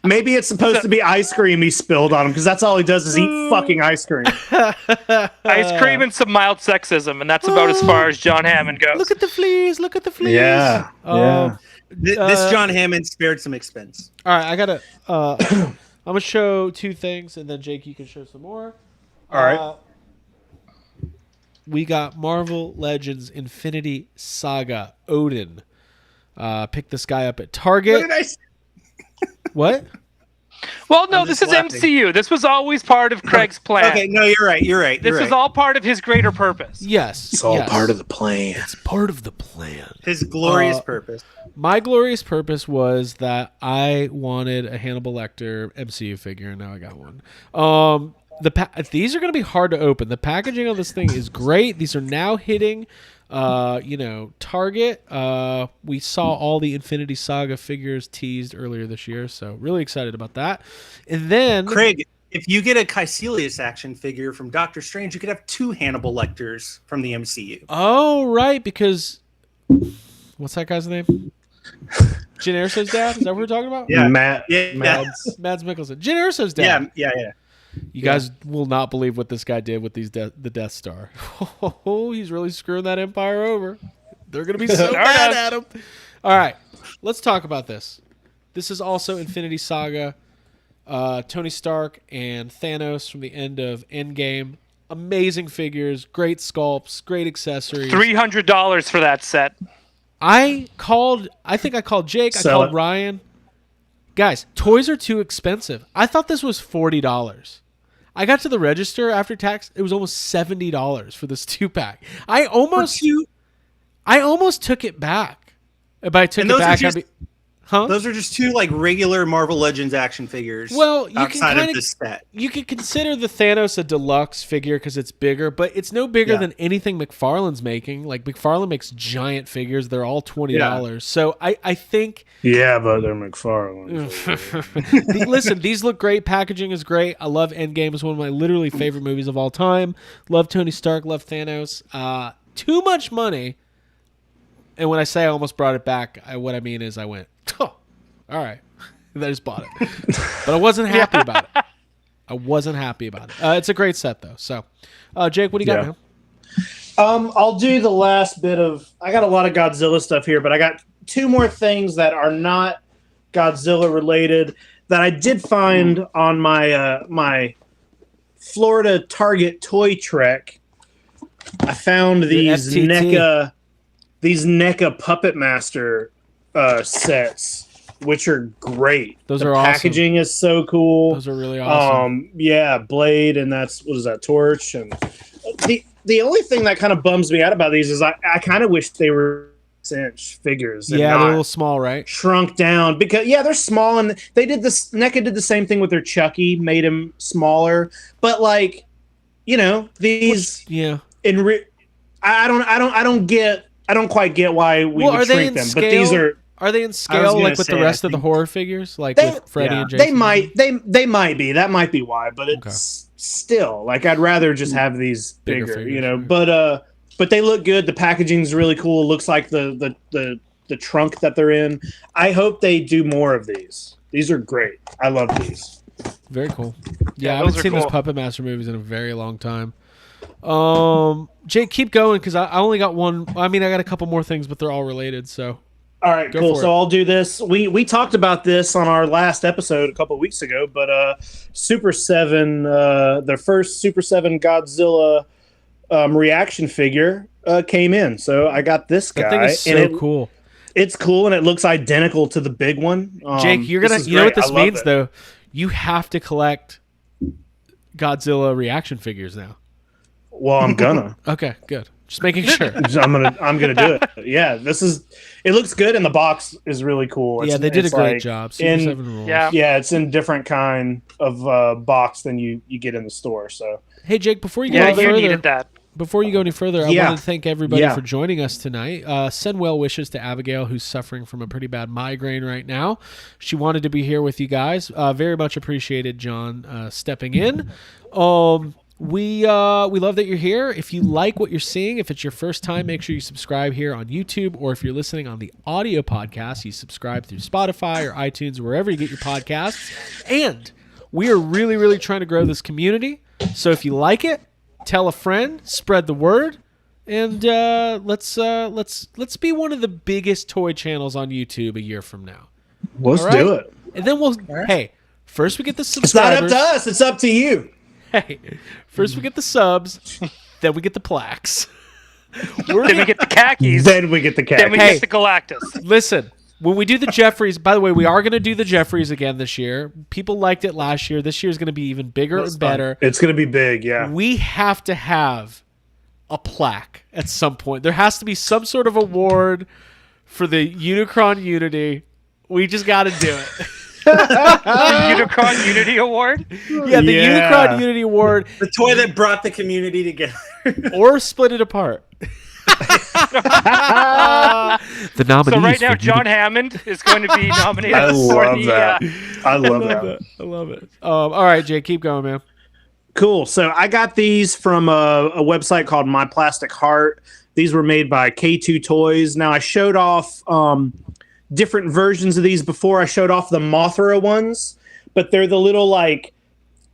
Maybe it's supposed to be ice cream he spilled on him, because that's all he does is eat fucking ice cream. Ice cream and some mild sexism, and that's about as far as John Hammond goes. Look at the fleas. Look at the fleas. Yeah. This John Hammond spared some expense. All right, I gotta. I'm gonna show two things, and then Jake, you can show some more. All right. We got Marvel Legends Infinity Saga Odin. Pick this guy up at Target. What did I say? What? Well, no, this is MCU. This was always part of Craig's plan. Okay, no, you're right. This is all part of his greater purpose. Yes. It's all part of the plan. It's part of the plan. His glorious purpose. My glorious purpose was that I wanted a Hannibal Lecter MCU figure, and now I got one. These are going to be hard to open. The packaging on this thing is great. These are now hitting Target. We saw all the Infinity Saga figures teased earlier this year, so really excited about that. And then Craig, if you get a Caecilius action figure from Doctor Strange, you could have two Hannibal Lecters from the MCU. Oh, right, because what's that guy's name? Jyn Erso's dad? Is that what we're talking about? Yeah, Mads Mikkelsen. Jyn Erso's dad. Yeah. You guys will not believe what this guy did with the Death Star. Oh, he's really screwing that Empire over. They're going to be so mad at him. All right, let's talk about this. This is also Infinity Saga. Tony Stark and Thanos from the end of Endgame. Amazing figures, great sculpts, great accessories. $300 for that set. I think I called Jake. I called Ryan. Guys, toys are too expensive. I thought this was $40. I got to the register after tax. It was almost $70 for this 2-pack. I almost took it back. If I took it back, I'd be... Huh? Those are just two regular Marvel Legends action figures. Well, outside of this set, you could consider the Thanos a deluxe figure because it's bigger, but it's no bigger than anything McFarlane's making. McFarlane makes giant figures; they're all $20. Yeah. So I think. Yeah, but they're McFarlane. Listen, these look great. Packaging is great. I love Endgame. It's one of my literally favorite movies of all time. Love Tony Stark. Love Thanos. Too much money. And when I say I almost brought it back, what I mean is I went, oh, all right. And I just bought it. But I wasn't happy about it. It's a great set, though. So, Jake, what do you got, man? I'll do the last bit of... I got a lot of Godzilla stuff here, but I got two more things that are not Godzilla-related that I did find on my my Florida Target toy trek. I found these NECA Puppet Master sets, which are great. Those the are packaging awesome. Is so cool. Those are really awesome. Blade, and what is that, Torch? And the only thing that kind of bums me out about these is I kind of wish they were 6-inch figures. Yeah, they're a little small, right? Shrunk down because they're small, and they did this. NECA did the same thing with their Chucky, made him smaller. But these I don't quite get why we would shrink them, but these are they in scale with the rest of the horror figures, with Freddy and Jason? They might be. That might be why, but it's still I'd rather just have these bigger figures, But they look good. The packaging's really cool. It looks like the trunk that they're in. I hope they do more of these. These are great. I love these. Very cool. Yeah, I haven't seen those Puppet Master movies in a very long time. Jake, keep going because I only got one. I mean, I got a couple more things, but they're all related. So, all right, cool. So I'll do this. We talked about this on our last episode a couple of weeks ago, but Super 7, their first Super 7 Godzilla reaction figure came in. So I got this guy. That thing is so cool. It's cool, and it looks identical to the big one. Jake, you know what this means, though? You have to collect Godzilla reaction figures now. Well, I'm gonna. Okay, good. Just making sure. I'm gonna do it. Yeah, it looks good, and the box is really cool. They did a great job. Super7 rules. Yeah, it's in different kind of box than you get in the store. So hey, Jake, before you go any further, needed that. Before you go any further, I want to thank everybody for joining us tonight. Send well wishes to Abigail, who's suffering from a pretty bad migraine right now. She wanted to be here with you guys. Very much appreciated John stepping in. We love that you're here. If you like what you're seeing, if it's your first time, make sure you subscribe here on YouTube, or if you're listening on the audio podcast, you subscribe through Spotify or iTunes, wherever you get your podcasts. And we are really, really trying to grow this community. So if you like it, tell a friend, spread the word, and let's be one of the biggest toy channels on YouTube a year from now. Let's do it. And then hey, first we get the subscribers. It's not up to us. It's up to you. Hey, first we get the subs, then we get the plaques. Then we get the khakis. Then we get the get the Galactus. Listen, when we do the Jeffries, by the way, we are going to do the Jeffries again this year. People liked it last year. This year is going to be even bigger and better. It's going to be big, yeah. We have to have a plaque at some point. There has to be some sort of award for the Unicron Unity. We just got to do it. The Unicron Unity Award? Yeah, the Unicron Unity Award. The toy that brought the community together. Or split it apart. The nominees. So right now, John Hammond is going to be nominated I for love the. that. I love that. I love it. All right, Jay, keep going, man. Cool. So I got these from a website called My Plastic Heart. These were made by K2 Toys. Now I showed off different versions of these before. I showed off the Mothra ones, but they're the little like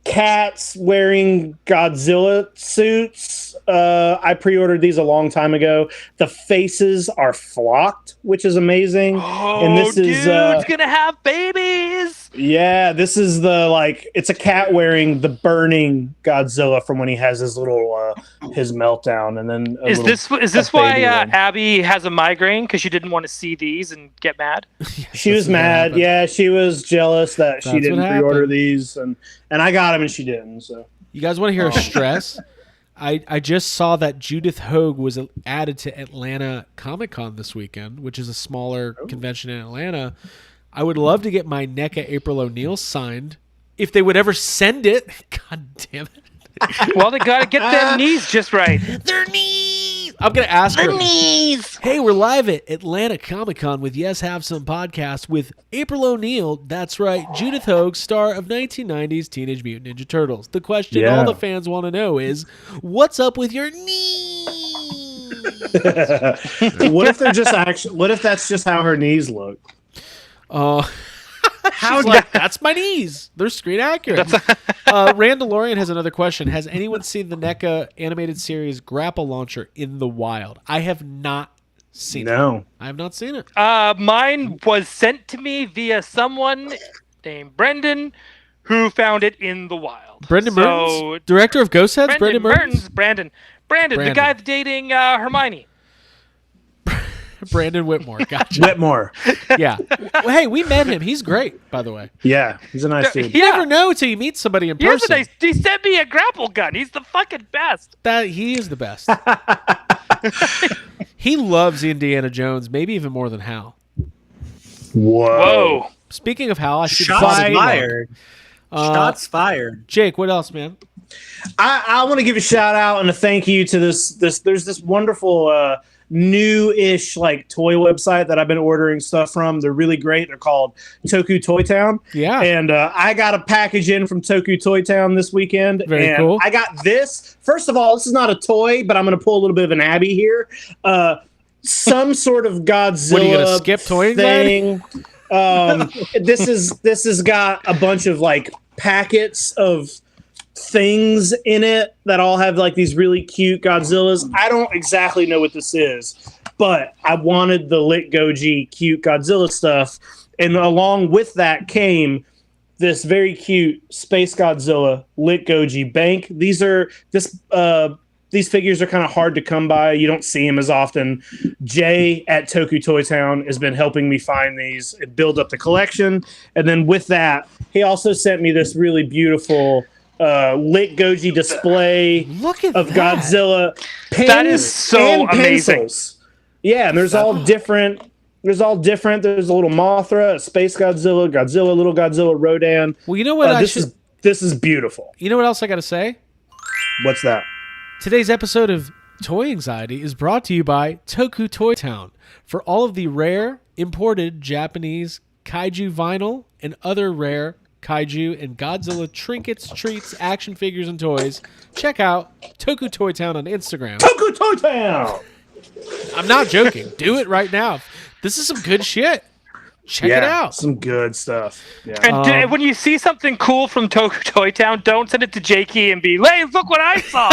cats wearing Godzilla suits. I pre-ordered these a long time ago. The faces are flocked, which is amazing. Oh, and this dude's is gonna have babies. Yeah, this is it's a cat wearing the burning Godzilla from when he has his little his meltdown, and then is this why Abby has a migraine, because she didn't want to see these and get mad? She was mad. Yeah, she was jealous that she didn't pre-order these, and I got them and she didn't. So you guys want to hear a stress? I just saw that Judith Hogue was added to Atlanta Comic-Con this weekend, which is a smaller convention in Atlanta. I would love to get my NECA April O'Neil signed if they would ever send it. God damn it. Well, they got to get their knees just right. Their knees! I'm going to ask her. Their knees! Hey, we're live at Atlanta Comic-Con with Yes Have Some podcast with April O'Neil. That's right, Judith Hogue, star of 1990s Teenage Mutant Ninja Turtles. The question all the fans want to know is, what's up with your knees? What if that's just how her knees look? That's my knees. They're screen accurate. Randalorian has another question. Has anyone seen the NECA animated series Grapple Launcher in the wild? I have not seen it. No. I have not seen it. Mine was sent to me via someone named Brendan, who found it in the wild. Brendan Mertens? Director of Ghost Heads? Brendan Mertens? Brandon, the guy dating Hermione. Brandon Whitmore. Gotcha. Whitmore. Yeah. Well, hey, we met him. He's great, by the way. Yeah, he's a nice dude. You never know until you meet somebody in person. He sent me a grapple gun. He's the fucking best. He is the best. He loves Indiana Jones, maybe even more than Hal. Whoa. Speaking of Hal, I should Shots fired. Shots fired. Jake, what else, man? I want to give a shout out and a thank you to this. There's this wonderful new-ish like toy website that I've been ordering stuff from. They're really great. They're called Toku Toy Town. Yeah. And I got a package in from Toku Toy Town this weekend. Very cool. I got this. First of all, this is not a toy, but I'm going to pull a little bit of an Abby here. Some sort of Godzilla what, are you gonna skip toy thing. This has got a bunch of like packets of things in it that all have like these really cute Godzillas. I don't exactly know what this is, but I wanted the Lit Goji cute Godzilla stuff, and along with that came this very cute Space Godzilla Lit Goji bank. These are this these figures are kind of hard to come by. You don't see them as often. Jay at Toku Toy Town has been helping me find these and build up the collection. And then with that, he also sent me this really beautiful lit goji display of Godzilla pins that is so and amazing. pencils. Yeah, and there's all different. There's a little Mothra, a Space Godzilla, little Godzilla, Rodan. Well, you know what? This is beautiful. You know what else I got to say? What's that? Today's episode of Toy Anxiety is brought to you by Toku Toy Town. For all of the rare, imported Japanese kaiju vinyl and other rare kaiju and Godzilla trinkets, treats, action figures, and toys, check out Toku Toy Town on Instagram. Toku Toy Town! I'm not joking. Do it right now. This is some good shit. Check it out. Some good stuff. Yeah. And when you see something cool from Toku Toy Town, don't send it to Jakey and be, hey, look what I saw.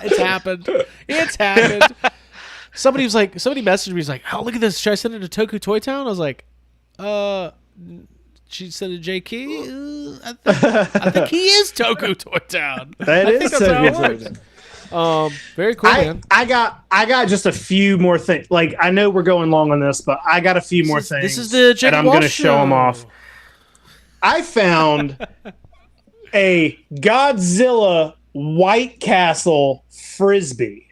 It's happened. It's happened. Somebody messaged me, was like, oh, look at this. Should I send it to Toku Toy Town? I was like, she sent it to JK. I think he is Toku Toy Town. That is Toku Toy Town. Very cool, man. I got just a few more things. Like, I know we're going long on this, but I got a few more things. This is the Jake and I'm going to show them off. I found a Godzilla White Castle frisbee.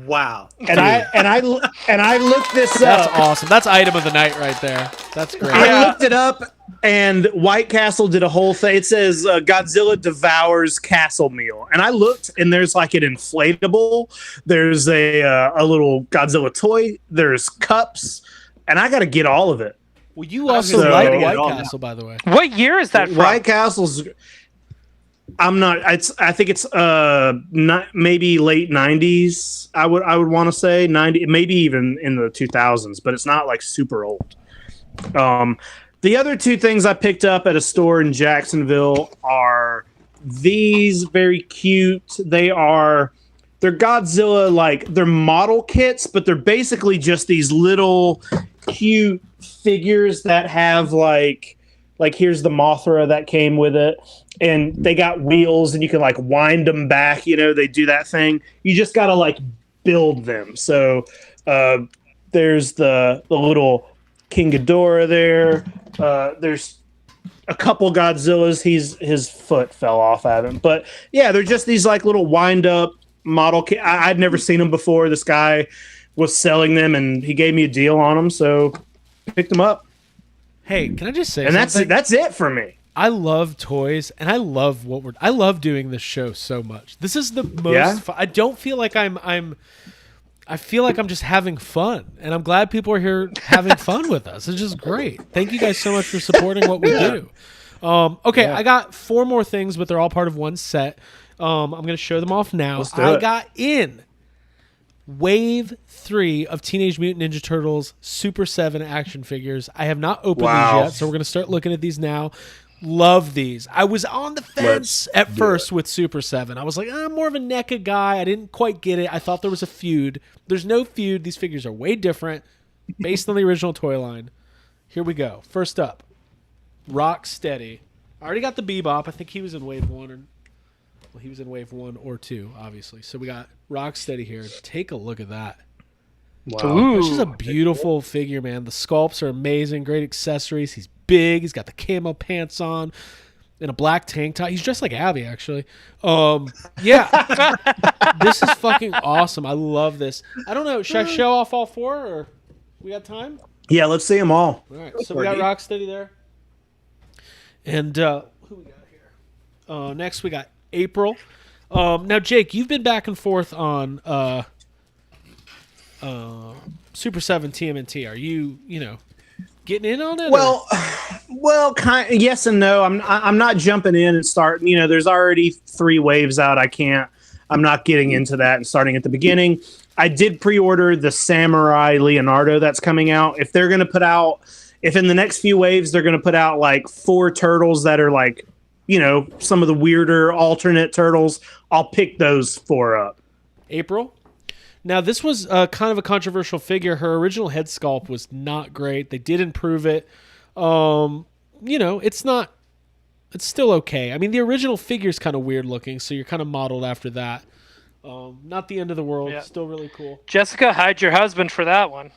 Wow. And I looked this up. That's awesome. That's item of the night right there. That's great. I looked it up, and White Castle did a whole thing. It says Godzilla devours castle meal, and I looked, and there's like an inflatable. There's a little Godzilla toy. There's cups, and I got to get all of it. Well, you also like White Castle, by the way. What year is that from? White Castle's. I'm not. I think it's not maybe late '90s. I would want to say '90, maybe even in the 2000s, but it's not like super old. The other two things I picked up at a store in Jacksonville are these very cute. They're Godzilla, like they're model kits, but they're basically just these little cute figures that have like here's the Mothra that came with it. And they got wheels, and you can like wind them back. You know, they do that thing. You just gotta like build them. So there's the little King Ghidorah there. There's a couple Godzillas. His foot fell off at him, but yeah, they're just these like little wind up model. I'd never seen them before. This guy was selling them, and he gave me a deal on them, so picked them up. Hey, can I just say? And something? that's it for me. I love toys, and I love I love doing this show so much. This is the most fun. I don't feel like I feel like I'm just having fun, and I'm glad people are here having fun with us. It's just great. Thank you guys so much for supporting what we do. Okay, I got 4 more things, but they're all part of one set. I'm going to show them off now. I got in Wave 3 of Teenage Mutant Ninja Turtles Super 7 action figures. I have not opened these yet, so we're going to start looking at these now. Love these. I was on the fence at first with Super 7. I was like, I'm more of a NECA guy. I didn't quite get it. I thought there was a feud. There's no feud. These figures are way different, based on the original toy line. Here we go. First up, Rocksteady. I already got the Bebop. I think he was in Wave 1. He was in Wave 1 or 2, obviously. So we got Rocksteady here. Take a look at that. Wow. This is a beautiful figure, man. The sculpts are amazing. Great accessories. He's big. He's got the camo pants on and a black tank top. He's dressed like Abby, actually. Yeah. This is fucking awesome. I love this. I don't know. Should I show off all 4, or we got time? Yeah, let's see them all. All right. So we got Rocksteady there. And who we got here? Next, we got April. Now, Jake, you've been back and forth on Super 7 TMNT. Are you getting in on it? Well, kind of, yes and no. I'm not jumping in and starting. There's already 3 waves out. I'm not getting into that and starting at the beginning. I did pre-order the Samurai Leonardo that's coming out. If they're going to put out, if in the next few waves they're going to put out like 4 turtles that are like, some of the weirder alternate turtles, I'll pick those 4 up. April? Now, this was kind of a controversial figure. Her original head sculpt was not great. They did improve it. It's not It's still okay. I mean, the original figure's kind of weird looking, so you're kind of modeled after that. Not the end of the world. Yeah. Still really cool. Jessica, hide your husband for that one.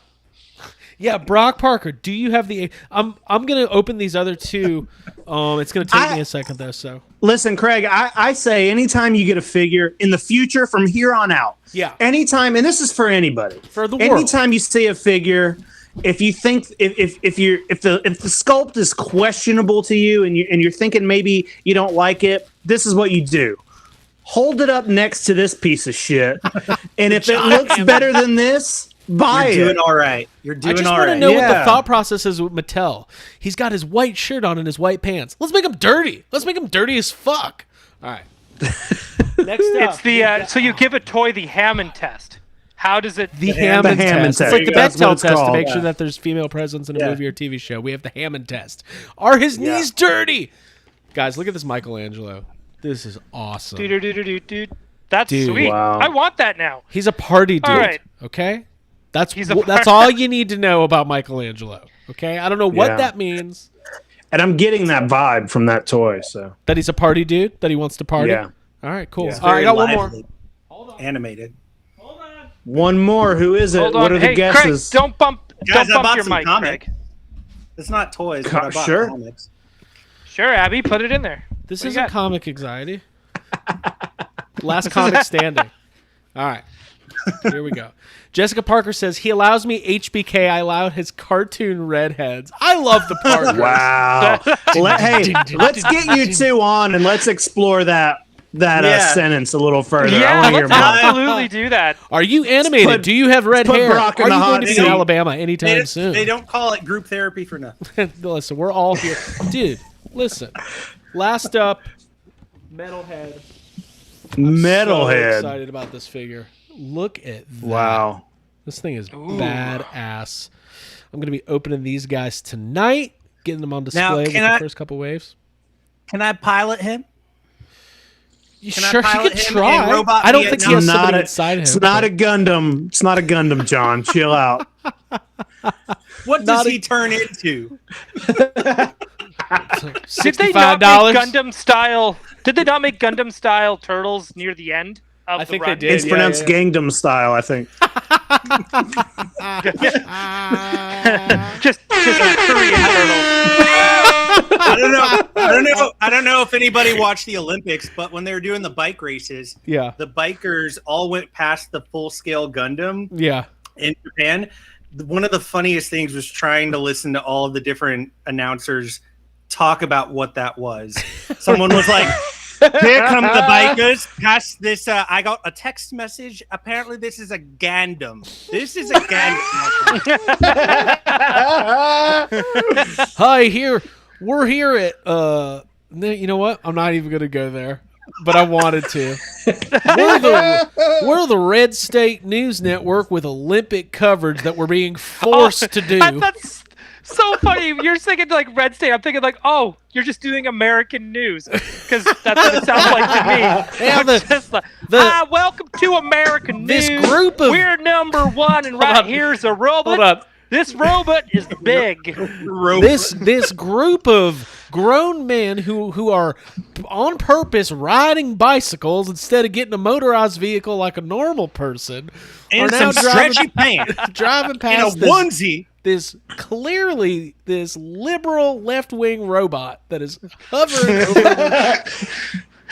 Yeah, Brock Parker, do you have the... I'm going to open these other two. It's going to take me a second, though, so... Listen, Craig, I say anytime you get a figure in the future from here on out, anytime, and this is for anybody, for the world, anytime you see a figure, if you think if the sculpt is questionable to you and you're thinking maybe you don't like it, this is what you do. Hold it up next to this piece of shit, and if it looks better than this, buy it. You're doing all right. You're doing I just all want to right. know what the thought process is with Mattel. He's got his white shirt on and his white pants. Let's make him dirty. Let's make him dirty as fuck. All right. Next up. It's the so you give a toy the Hammond test. How does it? The Hammond test. It's like the That's what Bechdel it's test to called. make sure that there's female presence in a movie or TV show. We have the Hammond test. Are his knees dirty? Guys, look at this Michelangelo. This is awesome. That's sweet. Wow. I want that now. He's a party dude. All right. Okay? That's He's a that's all you need to know about Michelangelo. Okay? I don't know what that means. And I'm getting that vibe from that toy. So That he's a party dude? That he wants to party? Yeah. All right, cool. Yeah. All right, I got one more. Animated. one more. Who is it? Hold on. What are the Hey, guesses? Craig, don't bump Guys, I bought your some mic, comic. Craig. It's not toys, but I bought Sure. comics. Sure, Abby, put it in there. This What you isn't got? comic anxiety. Last comic standing. All right. Here we go. Jessica Parker says, he allows me HBK. I allow his cartoon redheads. I love the Parkers. Wow. Let's get you two on and let's explore that sentence a little further. I Yeah, want to hear let's more. absolutely do do Are you animated? put- Do you have red put hair? Brock in Are the you hot going to be in seat. Alabama anytime soon? They don't call it group therapy for nothing. Listen, we're all here. Dude, listen. Last up, Metalhead. So Metalhead. excited about this figure. Look at that. Wow. This thing is badass. I'm going to be opening these guys tonight, getting them on display Now, with can the I- first couple waves. Can I pilot him? Can I Sure, you pilot could him try. in Robot I don't think he has Not somebody a- inside him. It's not a Gundam. It's not a Gundam, John. Chill out. What does he turn into? Did they not make $65. Gundam style? Did they not make Gundam style turtles near the end of I the think run? they did. It's pronounced Gangnam style, I think. Just Korean turtles. I don't know if anybody watched the Olympics, but when they were doing the bike races, Yeah. the bikers all went past the full-scale Gundam Yeah. in Japan. One of the funniest things was trying to listen to all of the different announcers talk about what that was. Someone was like, here come the bikers past this. I got a text message. Apparently, this is a Gundam. This is a Gundam. Hi, we're here at you know what? I'm not even gonna go there, but I wanted to. We're the Red State News Network with Olympic coverage that we're being forced to do. That's so funny. You're thinking like Red State. I'm thinking like, oh, you're just doing American news because that's what it sounds like to me. Yeah, It's just like, welcome to American This news. group of- We're number one, and right on. here's a robot. Hold up. This robot is big. This group of grown men who are on purpose riding bicycles instead of getting a motorized vehicle like a normal person are And now some stretchy pants. driving In a past onesie. this clearly this liberal left-wing robot that is hovering over.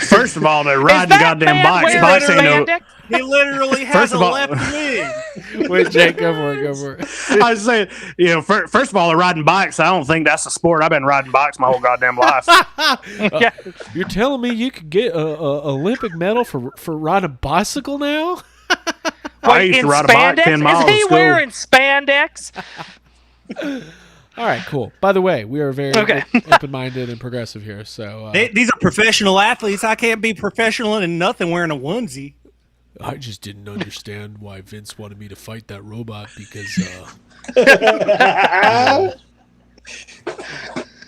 First of all, they're Is riding that goddamn man bikes. wearing Bikes ain't no. spandex? He literally has First a of all- left wing. Wait, Jake, go for it. I was saying, first of all, they're riding bikes. I don't think that's a sport. I've been riding bikes my whole goddamn life. Yeah. You're telling me you could get a Olympic medal for riding a bicycle now? I used to ride a bike 10 miles Is to he school. wearing spandex? All right, cool. By the way, we are very Okay. open-minded and progressive here. So These are professional athletes. I can't be professional in nothing wearing a onesie. I just didn't understand why Vince wanted me to fight that robot because.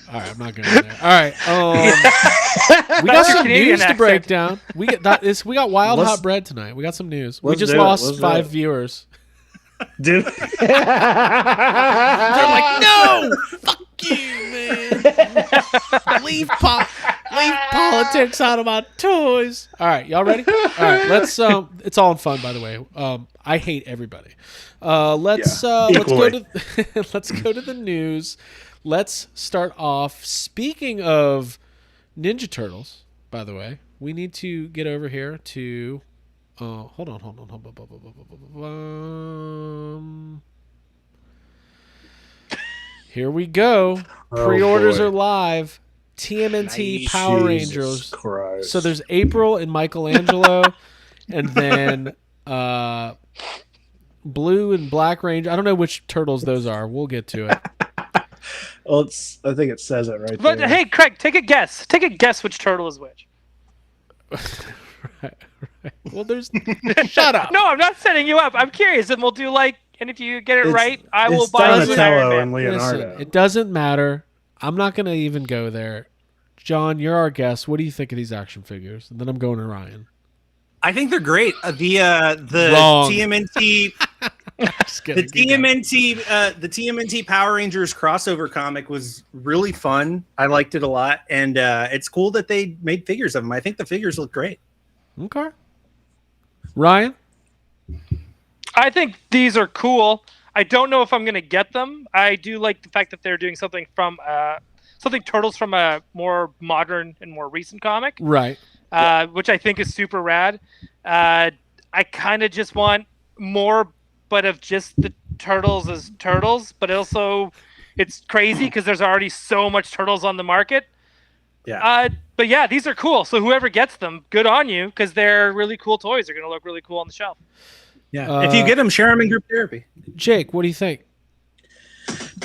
All right, I'm not going there. All right, we got some Canadian news to accent. break down. We got Wild Let's- Hot Bread tonight. We got some news. We let's just do it. lost Let's do 5 it. viewers. Dude. They're like, no, fuck you, man. Leave politics out of my toys. All right, y'all ready? All right, let's. It's all in fun, by the way. I hate everybody. Let's go to let's go to the news. Let's start off. Speaking of Ninja Turtles, by the way, we need to get over here to. Hold on. Here we go. Pre-orders are live. TMNT Power Rangers. Christ. So there's April and Michelangelo, and then Blue and Black Ranger. I don't know which turtles those are. We'll get to it. Well, I think it says it right But there. hey, Craig, take a guess. Take a guess which turtle is which. Right. Well, there's. Shut up. No, I'm not setting you up. I'm curious, and we'll do and if you get it right, I will It's buy you an Donatello Iron and Man. Leonardo. Listen, it doesn't matter. I'm not going to even go there. John, you're our guest. What do you think of these action figures? And then I'm going to Ryan. I think they're great. The Wrong. TMNT Just kidding. the TMNT Power Rangers crossover comic was really fun. I liked it a lot, and it's cool that they made figures of them. I think the figures look great. Okay. Ryan? I think these are cool. I don't know if I'm going to get them. I do like the fact that they're doing something from Turtles from a more modern and more recent comic, Right. which I think is super rad. I kind of just want more, but of just the Turtles as Turtles. But also, it's crazy because there's already so much Turtles on the market. Yeah. But yeah, these are cool. So whoever gets them, good on you, because they're really cool toys. They're going to look really cool on the shelf. Yeah. If you get them, share them in group therapy. Jake, what do you think?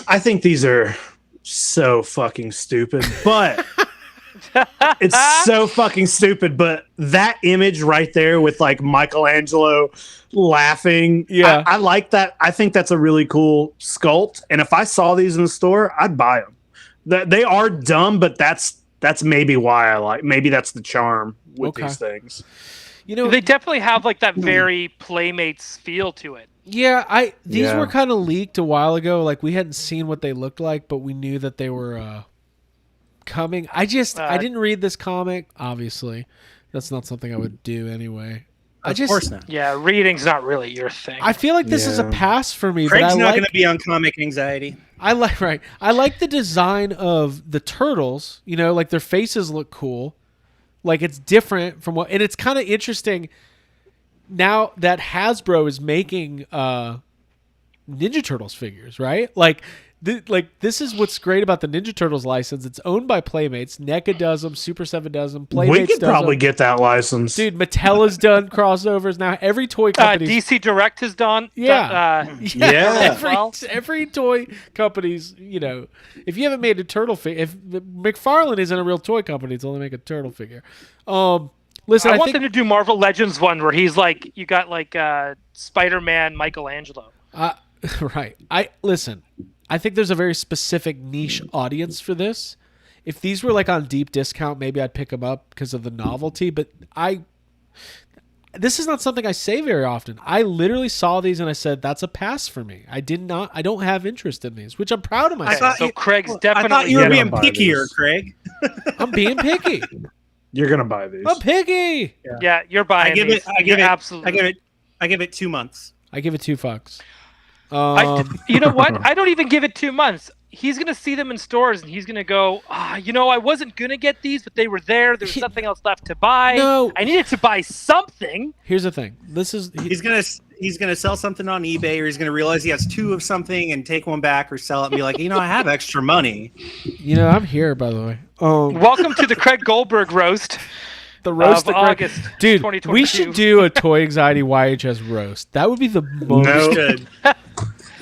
I think these are so fucking stupid, but it's so fucking stupid. But that image right there with like Michelangelo laughing, Yeah. I like that. I think that's a really cool sculpt. And if I saw these in the store, I'd buy them. They are dumb, but that's maybe why maybe that's the charm with these things. You know, They definitely have like that very Playmates feel to it. yeah, these Yeah. were kind of leaked a while ago. Like we hadn't seen what they looked like, but we knew that they were coming. I didn't read this comic. Obviously, that's not something I would do anyway. Of course not. Yeah, reading's not really your thing. I feel like this is a Yeah. pass for me. Craig's but not going to be on comic anxiety. I like the design of the turtles. You know, like their faces look cool. Like it's different from and it's kind of interesting now that Hasbro is making Ninja Turtles figures, right? Like this is what's great about the Ninja Turtles license. It's owned by Playmates. NECA does them. Super7 does them. Playmates We could does probably them. get that license. Dude, Mattel has done crossovers now. Every toy company. DC Direct has done. Yeah. Yeah. Every toy company's, if you haven't made a turtle figure, if McFarlane isn't a real toy company, it's only make a turtle figure. Listen, I want think them to do Marvel Legends one where he's like, you got like Spider-Man Michelangelo. right. I think there's a very specific niche audience for this. If these were like on deep discount, maybe I'd pick them up because of the novelty. But this is not something I say very often. I literally saw these and I said, that's a pass for me. I don't have interest in these, which I'm proud of myself. So Craig's I definitely. thought you were being buy pickier, these. Craig. I'm being picky. You're gonna buy these. I'm picky. Yeah, you're buying. these. You're absolutely. I give it 2 months. I give it $2. You know what? I don't even give it 2 months. He's gonna see them in stores and he's gonna go, I wasn't gonna get these, but they were there. There was nothing else left to buy. No. I needed to buy something. Here's the thing. He's gonna sell something on eBay, or he's gonna realize he has 2 of something and take one back or sell it and be like, I have extra money. I'm here, by the way. Welcome to the Craig Goldberg roast. The roast of August. Dude, We 2022. should do a Toy Anxiety YHS roast. That would be the most. No. Good.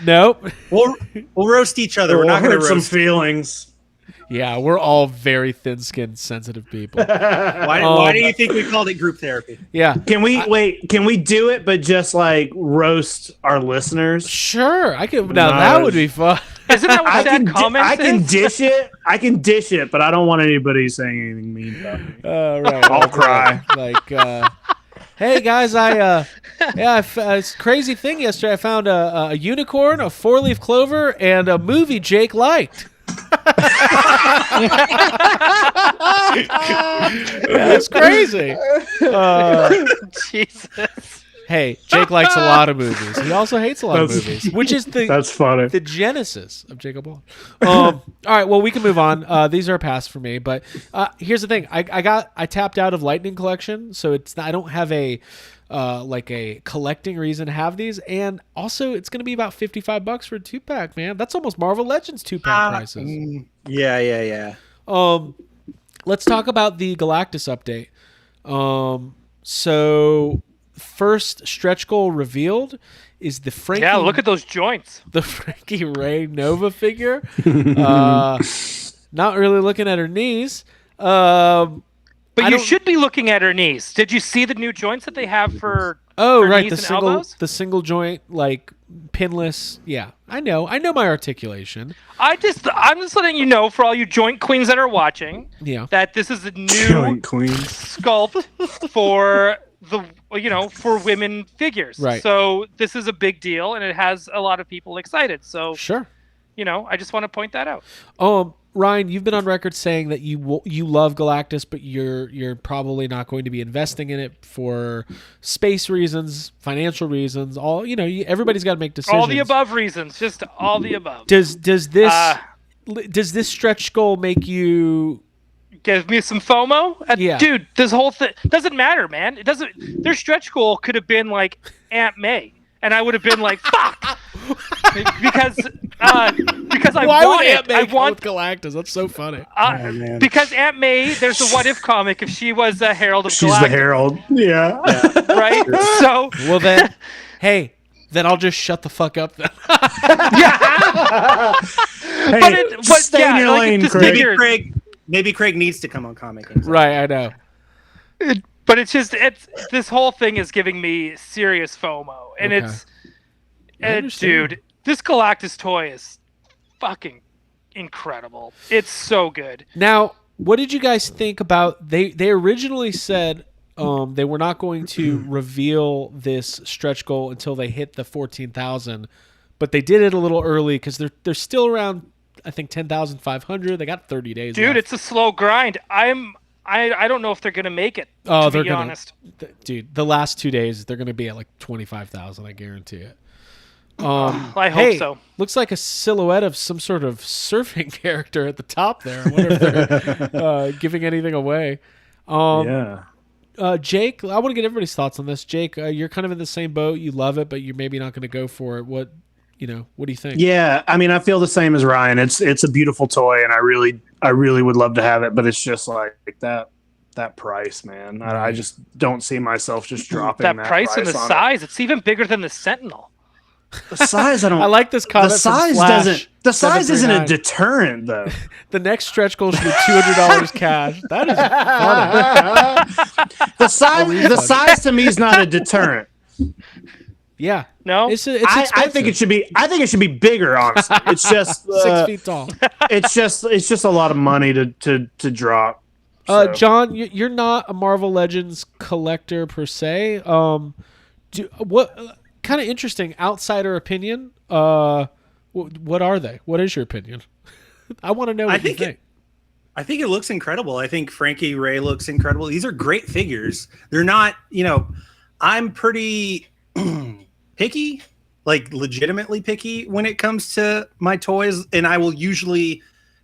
Nope. We'll roast each other. We're We'll not gonna hurt some roast. feelings. Yeah, we're all very thin-skinned, sensitive people. Why do you think we called it group therapy? Yeah. Can we do it, but just like roast our listeners? Sure. I could. Now that would be fun. Isn't that what that comment I can is? dish it. I can dish it, but I don't want anybody saying anything mean about me. Right. I'll cry. Like, Hey guys, it's a crazy thing yesterday. I found a unicorn, a 4-leaf clover, and a movie Jake liked. That's crazy. Jesus. Hey, Jake likes a lot of movies. He also hates a lot of movies, which is That's funny. the genesis of Jacob Ball. All right, well, we can move on. These are a pass for me, but here's the thing: I tapped out of Lightning Collection, so I don't have a like a collecting reason to have these, and also it's going to be about $55 for a 2-pack. Man, that's almost Marvel Legends 2-pack prices. Yeah. Let's talk about the Galactus update. So first stretch goal revealed is the Frankie. Yeah, look at those joints. The Frankie Ray Nova figure. Not really looking at her knees. But you should be looking at her knees. Did you see the new joints that they have for her right, knees and elbows? the single joint, like pinless. Yeah, I know my articulation. I'm just letting you know, for all you joint queens that are watching, that this is a new Joint queen. sculpt for for women figures. Right. So this is a big deal, and it has a lot of people excited. So Sure. I just want to point that out. Ryan, you've been on record saying that you love Galactus, but you're probably not going to be investing in it for space reasons, financial reasons. Everybody's got to make decisions. All the above reasons, just all the above. Does this stretch goal make you give me some FOMO? Yeah. Dude, this whole thing doesn't matter, man. It doesn't. Their stretch goal could have been like Aunt May, and I would have been like, fuck, because Why would Aunt May go with Galactus? That's so funny. Because Aunt May, there's a What If comic. If she was a Herald of Galactus, she's the Herald. Yeah. Right. So well then, hey. Then I'll just shut the fuck up then. Hey, stay in your lane, Craig. Maybe Craig needs to come on Comic Insider. Right, I know. But it's this whole thing is giving me serious FOMO, and dude, this Galactus toy is fucking incredible. It's so good. Now, what did you guys think about? They originally said they were not going to reveal this stretch goal until they hit the 14,000, but they did it a little early because they're still around, I think, 10,500. They got 30 days. Dude, left. it's a slow grind. I don't know if they're gonna make it. Oh, to be honest. Dude, the last 2 days they're gonna be at like 25,000. I guarantee it. I hope so. Looks like a silhouette of some sort of surfing character at the top there. I wonder if they're giving anything away. Jake, I want to get everybody's thoughts on this. Jake, you're kind of in the same boat. You love it, but you're maybe not going to go for it. What do you think? Yeah, I mean, I feel the same as Ryan. It's a beautiful toy, and I really would love to have it, but it's just like that price, man. I just don't see myself just dropping that price and the size. It's even bigger than the Sentinel. The size, I don't. I like this comment. The size doesn't. The size isn't a deterrent, though. The next stretch goal should be $200 cash. That is funny. The size to me is not a deterrent. Yeah. No. It's I think it should be. I think it should be bigger. Honestly, it's just 6 feet tall. It's just a lot of money to drop. So. John, you're not a Marvel Legends collector per se. What kind of interesting outsider opinion? What are they? What is your opinion? I want to know what you think. I think it looks incredible. I think Frankie Ray looks incredible. These are great figures. They're not, I'm pretty picky, like legitimately picky when it comes to my toys. And I will usually,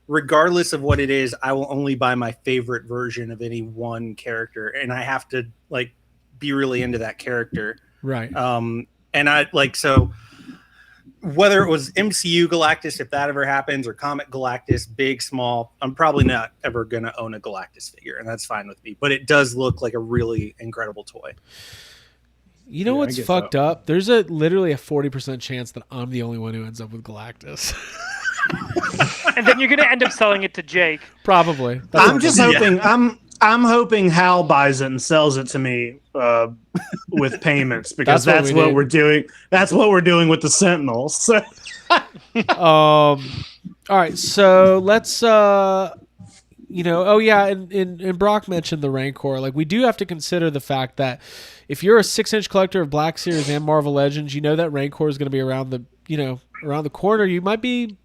regardless of what it is, I will only buy my favorite version of any one character. And I have to be really into that character. Right. And so whether it was MCU Galactus, if that ever happens, or Comic Galactus, big, small, I'm probably not ever going to own a Galactus figure, and that's fine with me. But it does look like a really incredible toy. You know what's fucked up? There's literally a 40% chance that I'm the only one who ends up with Galactus. And then you're going to end up selling it to Jake. Probably. I'm just hoping. I'm hoping Hal buys it and sells it to me with payments, because that's what we're doing. That's what we're doing with the Sentinels. So. All right, so let's oh yeah, and Brock mentioned the Rancor. Like, we do have to consider the fact that if you're a 6-inch collector of Black Series and Marvel Legends, that Rancor is going to be around the corner. You might be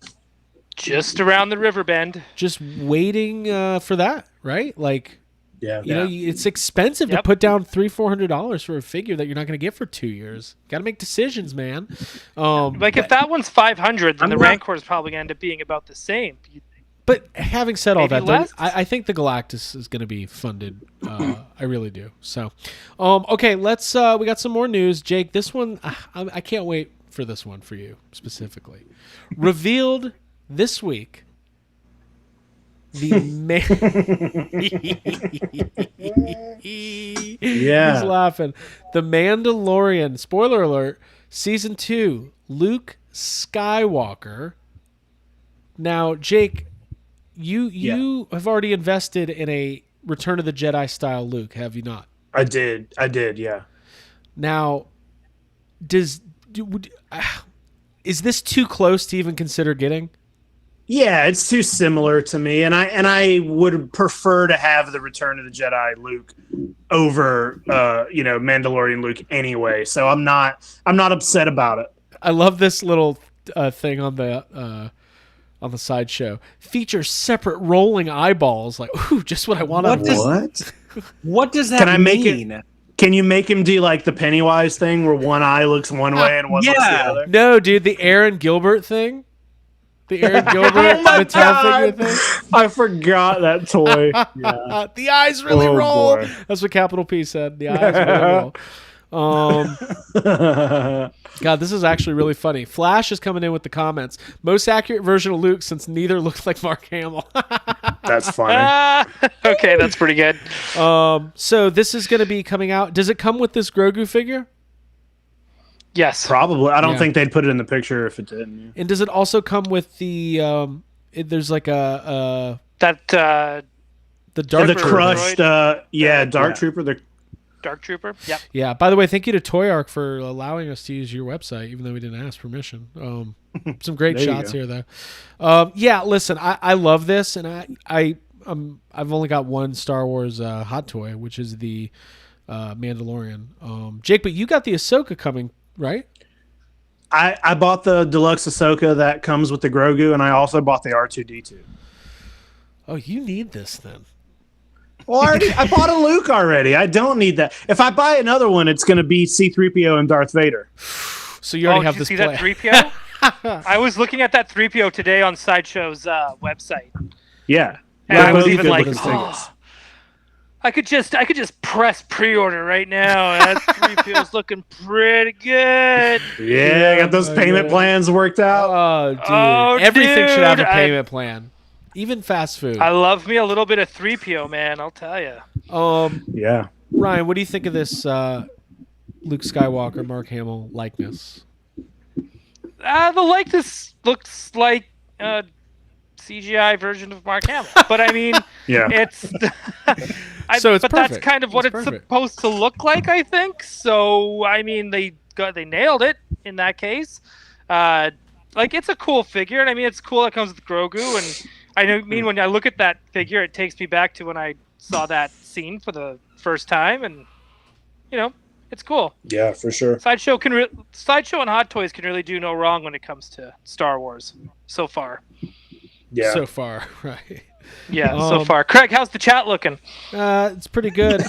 just around the river bend, just waiting for that, right? Like, Yeah. it's expensive to put down $300-$400 for a figure that you're not going to get for 2 years. Got to make decisions, man. if that one's $500, then the Rancor is probably going to end up being about the same. But having said all Maybe that, though, less? I think the Galactus is going to be funded. I really do. So, okay, let's. We got some more news, Jake. This one, I can't wait for this one for you specifically. Revealed this week. He's laughing. The Mandalorian. Spoiler alert. Season 2. Luke Skywalker. Now, Jake, you have already invested in a Return of the Jedi style Luke, have you not? I did. Yeah. Now, is this too close to even consider getting? Yeah, it's too similar to me, and I would prefer to have the Return of the Jedi Luke over Mandalorian Luke anyway. So I'm not upset about it. I love this little thing on the sideshow. Features separate rolling eyeballs. Like, ooh, just what I want. What does that Can I make mean? it? Can you make him do like the Pennywise thing where one eye looks one way and one looks the other? No, dude, the Aaron Gilbert thing. The Aaron Gilbert Mattel figure thing. I forgot that toy. Yeah. The eyes really roll. Boy. That's what Capital P said. The eyes really roll. God, this is actually really funny. Flash is coming in with the comments. Most accurate version of Luke since neither looks like Mark Hamill. That's funny. Okay, that's pretty good. So this is going to be coming out. Does it come with this Grogu figure? Yes. Probably. I don't think they'd put it in the picture if it didn't. Yeah. And does it also come with the there's like the dark the crushed Dark Trooper, the Dark Trooper. Yep. Yeah. By the way, thank you to Toy Arc for allowing us to use your website, even though we didn't ask permission. Some great shots here, though. Yeah. Listen, I love this, and I've only got one Star Wars hot toy, which is the Mandalorian. Jake, but you got the Ahsoka coming, right? I bought the deluxe Ahsoka that comes with the Grogu, and I also bought the R2D2. Oh, you need this then. Well, I bought a Luke already. I don't need that. If I buy another one, it's going to be C-3PO and Darth Vader. So you already have did this you see that 3PO? I was looking at that 3PO today on Sideshow's website. Yeah. And I was both even good like, looking figures. I could just press pre-order right now. That 3PO's looking pretty good. Yeah, I got those payment plans worked out. Oh, dude. Oh, Everything should have a dude, payment plan. Even fast food. I love me a little bit of 3PO, man. I'll tell you. Yeah. Ryan, what do you think of this Luke Skywalker, Mark Hamill likeness? The likeness looks like a CGI version of Mark Hamill. But I mean, it's... So it's but perfect. that's kind of what it's supposed to look like, I think. So, I mean, they nailed it in that case. It's a cool figure. And I mean, it's cool that it comes with Grogu. And I mean, when I look at that figure, it takes me back to when I saw that scene for the first time, and it's cool. Yeah, for sure. Sideshow and Hot Toys can really do no wrong when it comes to Star Wars so far. Yeah, so far, right? Yeah, so far. Craig, how's the chat looking? It's pretty good. No.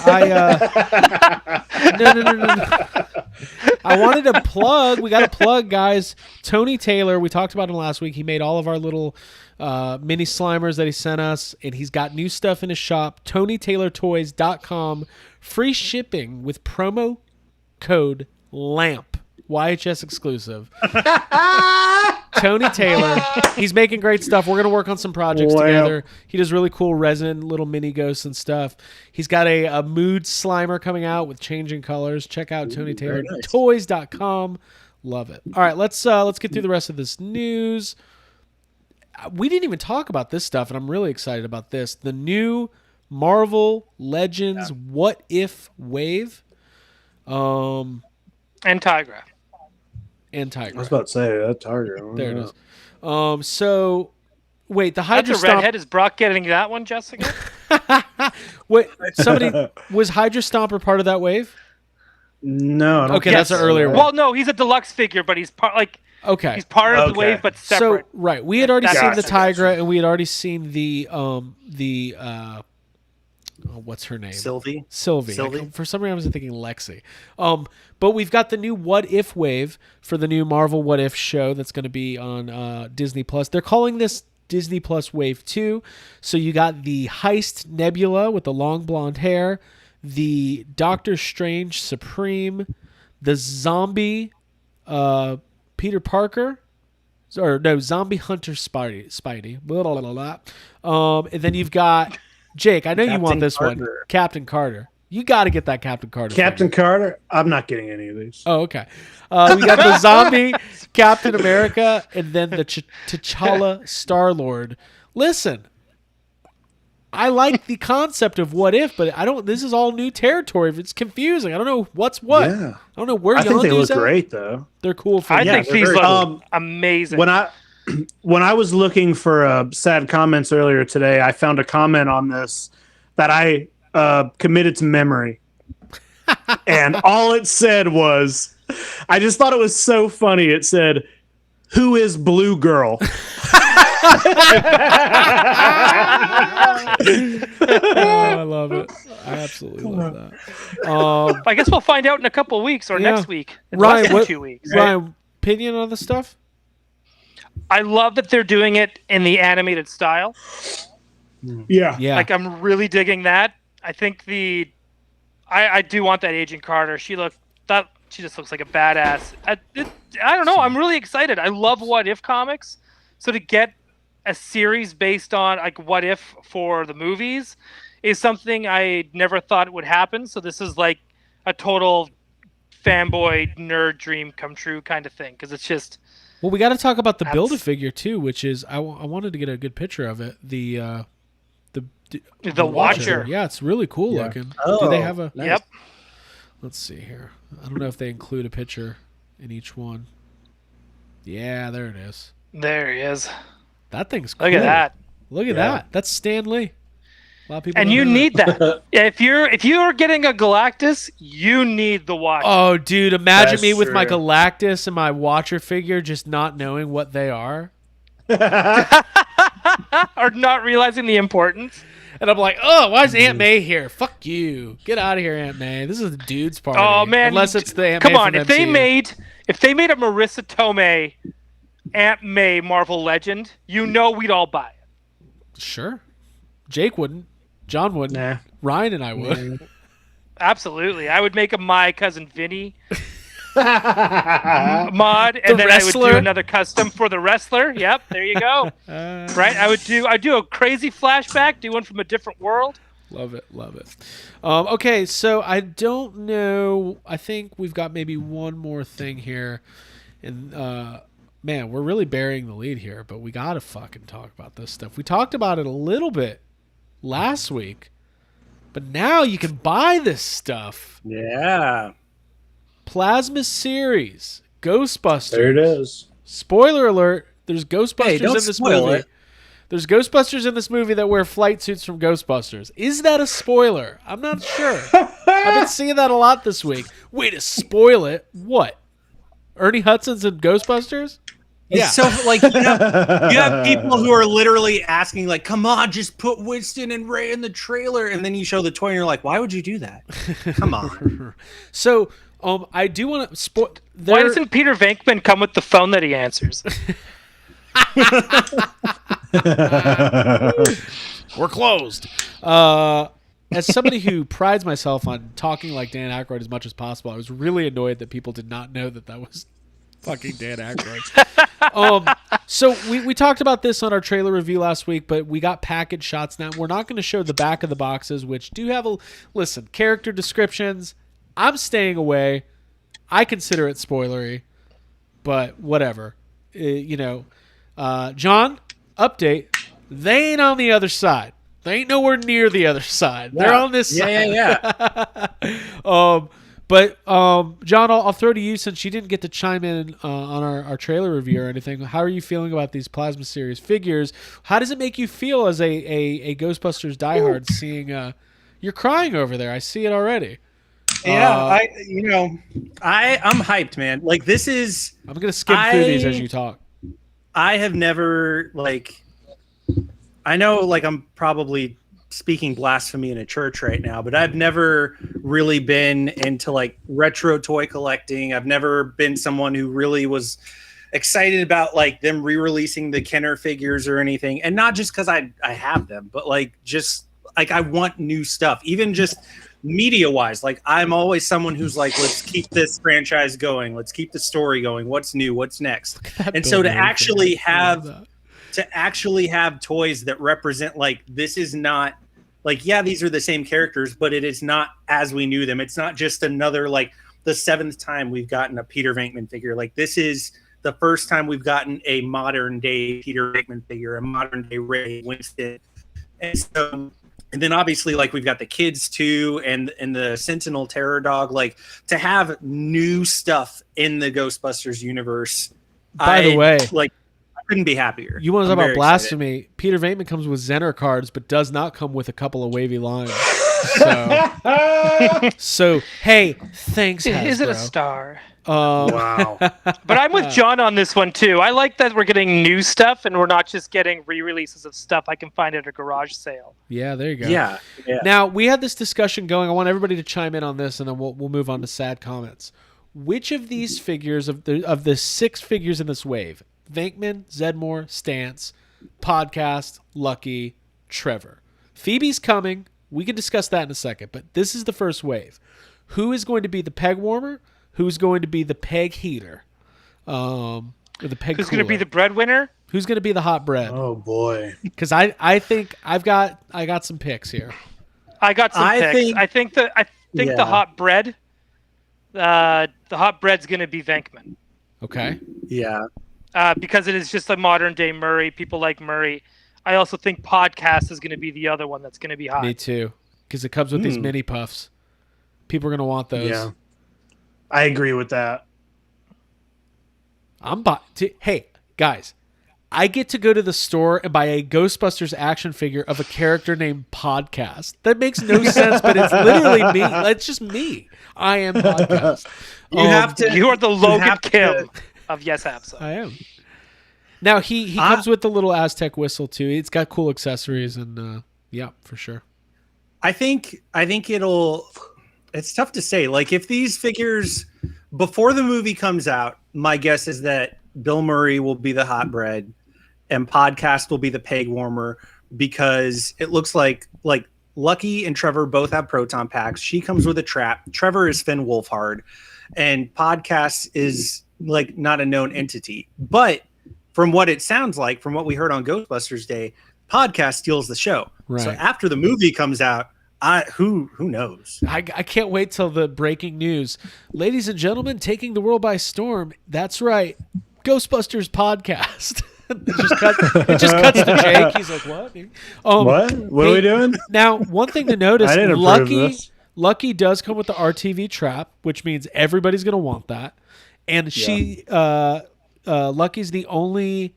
I wanted to plug. We got to plug, guys. Tony Taylor. We talked about him last week. He made all of our little mini Slimers that he sent us, and he's got new stuff in his shop. TonyTaylorToys.com. Free shipping with promo code LAMP. YHS exclusive. Tony Taylor. He's making great stuff. We're going to work on some projects together. He does really cool resin, little mini ghosts and stuff. He's got a mood Slimer coming out with changing colors. Check out TonyTaylorToys.com. Love it. All right, let's get through the rest of this news. We didn't even talk about this stuff, and I'm really excited about this. The new Marvel Legends What If wave. And Tigra. And Tiger. I was about to say that Tiger. There it is. So Wait, the That's Hydra a Stomp. redhead. Is Brock getting that one, Jessica? Wait, somebody was Hydra Stomper part of that wave? No, I don't Okay, think that's an so. earlier one. Well, no, he's a deluxe figure, but he's part Okay. he's part of the Okay. wave, but separate. So right, we had already Gotcha, seen the gotcha. Tigra, and we had already seen the what's her name? Sylvie. Sylvie. For some reason, I was thinking Lexi. But we've got the new What If wave for the new Marvel What If show that's going to be on Disney Plus. They're calling this Disney Plus Wave 2. So you got the Heist Nebula with the long blonde hair, the Doctor Strange Supreme, the zombie Peter Parker, or no, zombie hunter Spidey. Blah, blah, blah, blah. And then you've got Jake. I know you want this one, Captain Carter. You got to get that Captain Carter. Captain Carter? I'm not getting any of these. Oh, okay. We got the zombie Captain America, and then the T'Challa Star-Lord. Listen, I like the concept of What If, but I don't. This is all new territory. It's confusing. I don't know what's what. Yeah. I don't know where. I think they look at. great though. They're cool. I think they're these very look cool. amazing. When I was looking for sad comments earlier today, I found a comment on this that I committed to memory, and all it said was, I just thought it was so funny. It said, "Who is Blue Girl?" I love it. I absolutely love that. I guess we'll find out in a couple of weeks or Yeah. next week. In less than 2 weeks. Ryan, opinion on the stuff? I love that they're doing it in the animated style. Yeah. Yeah. Like, I'm really digging that. I think I do want that Agent Carter. She just looks like a badass. I don't know. I'm really excited. I love What If comics. So to get a series based on like What If for the movies is something I never thought would happen. So this is like a total fanboy nerd dream come true kind of thing, because it's just. Well, we got to talk about the Build-A-Figure too, which is I wanted to get a good picture of it. The Watcher. Yeah, it's really cool looking. Oh, do they have a? nice. Yep. Let's see here. I don't know if they include a picture in each one. Yeah, there it is. There he is. That thing's cool. Look at that. Look at that. That's Stan Lee. A lot of people. And don't you know need that. If you're getting a Galactus, you need the Watcher. Oh, dude! Imagine That's me with my true. Galactus and my Watcher figure, just not knowing what they are, Or not realizing the importance. and I'm like, "Oh, why is Aunt May here? Fuck you! Get out of here, Aunt May. This is the dude's party." Oh man! Unless it's the Aunt Come May on, from if they MCU. made a Marissa Tomei Aunt May Marvel Legend, you know we'd all buy it. Sure, Jake wouldn't. John wouldn't. Nah. Ryan and I would. Absolutely, I would make a My Cousin Vinny mod, and then I would wrestler? do another custom for the wrestler. Yep, there you go. Right, I'd do a crazy flashback, do one from a different world. Love it, love it. Okay, so I don't know. I think we've got maybe one more thing here, and man, we're really burying the lead here. But we gotta fucking talk about this stuff. We talked about it a little bit last week, but now you can buy this stuff. Yeah. Plasma series, Ghostbusters. There it is. Spoiler alert: there's Ghostbusters Hey, in don't this spoil movie. it. There's Ghostbusters in this movie that wear flight suits from Ghostbusters. Is that a spoiler? I'm not sure. I've been seeing that a lot this week. Way to spoil it. What? Ernie Hudson's in Ghostbusters? It's so like you have people who are literally asking like, "Come on, just put Winston and Ray in the trailer," and then you show the toy and you're like, "Why would you do that? Come on." So, I do want to spoil. Why doesn't Peter Venkman come with the phone that he answers? We're closed. As somebody who prides myself on talking like Dan Aykroyd as much as possible, I was really annoyed that people did not know that was fucking Dan Aykroyd. So we talked about this on our trailer review last week, but we got package shots now. We're not going to show the back of the boxes, which do have character descriptions. I'm staying away. I consider it spoilery, but whatever. John, update. They ain't on the other side. They ain't nowhere near the other side. They're on this side. Yeah. But John, I'll throw to you since you didn't get to chime in on our trailer review or anything. How are you feeling about these Plasma Series figures? How does it make you feel as a Ghostbusters diehard seeing you're crying over there? I see it already. Yeah, I'm hyped, man. Like this is. I'm gonna skim through these as you talk. I have never I know I'm probably speaking blasphemy in a church right now, but I've never really been into retro toy collecting. I've never been someone who really was excited about them re-releasing the Kenner figures or anything. And not just because I have them, but I want new stuff, even just media wise. I'm always someone who's let's keep this franchise going. Let's keep the story going. What's new? What's next? And so to actually have toys that represent this is not these are the same characters, but it is not as we knew them. It's not just another the seventh time we've gotten a Peter Venkman figure. This is the first time we've gotten a modern day Peter Venkman figure, a modern day Ray Winston. And then obviously we've got the kids too, and the Sentinel Terror Dog. To have new stuff in the Ghostbusters universe. By the way, I couldn't be happier. You want to talk about blasphemy? Excited. Peter Venkman comes with Zener cards, but does not come with a couple of wavy lines. So hey, thanks, Hasbro. Is it a star? Wow. But I'm with John on this one too. I like that we're getting new stuff and we're not just getting re-releases of stuff I can find at a garage sale. Yeah, there you go. Yeah. Now we had this discussion going. I want everybody to chime in on this, and then we'll move on to sad comments. Which of these figures of the 6 figures in this wave? Venkman, Zedmore, Stantz, Podcast, Lucky, Trevor. Phoebe's coming. We can discuss that in a second, but this is the first wave. Who is going to be the peg warmer? Who's going to be the peg heater? Or the peg Who's cooler? going to be the breadwinner? Who's going to be the hot bread? Oh boy. Because I think I got some picks here. I got some picks. I think the hot bread. The hot bread's going to be Venkman. Okay. Yeah. Because it is just a modern day Murray. People like Murray. I also think Podcast is going to be the other one that's going to be hot. Me too. Because it comes with these mini puffs. People are going to want those. Yeah. I agree with that. Hey, guys. I get to go to the store and buy a Ghostbusters action figure of a character named Podcast. That makes no sense, but it's literally me. That's just me. I am Podcast. You are the Logan Kim of Yes Have Some. I am. Now he comes with the little Aztec whistle too. It's got cool accessories and yeah, for sure. I think it's tough to say. If these figures before the movie comes out, my guess is that Bill Murray will be the hot bread and Podcast will be the peg warmer, because it looks like Lucky and Trevor both have proton packs. She comes with a trap. Trevor is Finn Wolfhard, and Podcast is not a known entity. But from what it sounds like, from what we heard on Ghostbusters Day, Podcast steals the show. Right. So after the movie comes out, who knows? I can't wait till the breaking news. Ladies and gentlemen, taking the world by storm. That's right. Ghostbusters podcast. It just cuts to Jake. He's like, what? What are we doing? Now, one thing to notice, I didn't approve this. Lucky does come with the RTV trap, which means everybody's going to want that. And Lucky's the only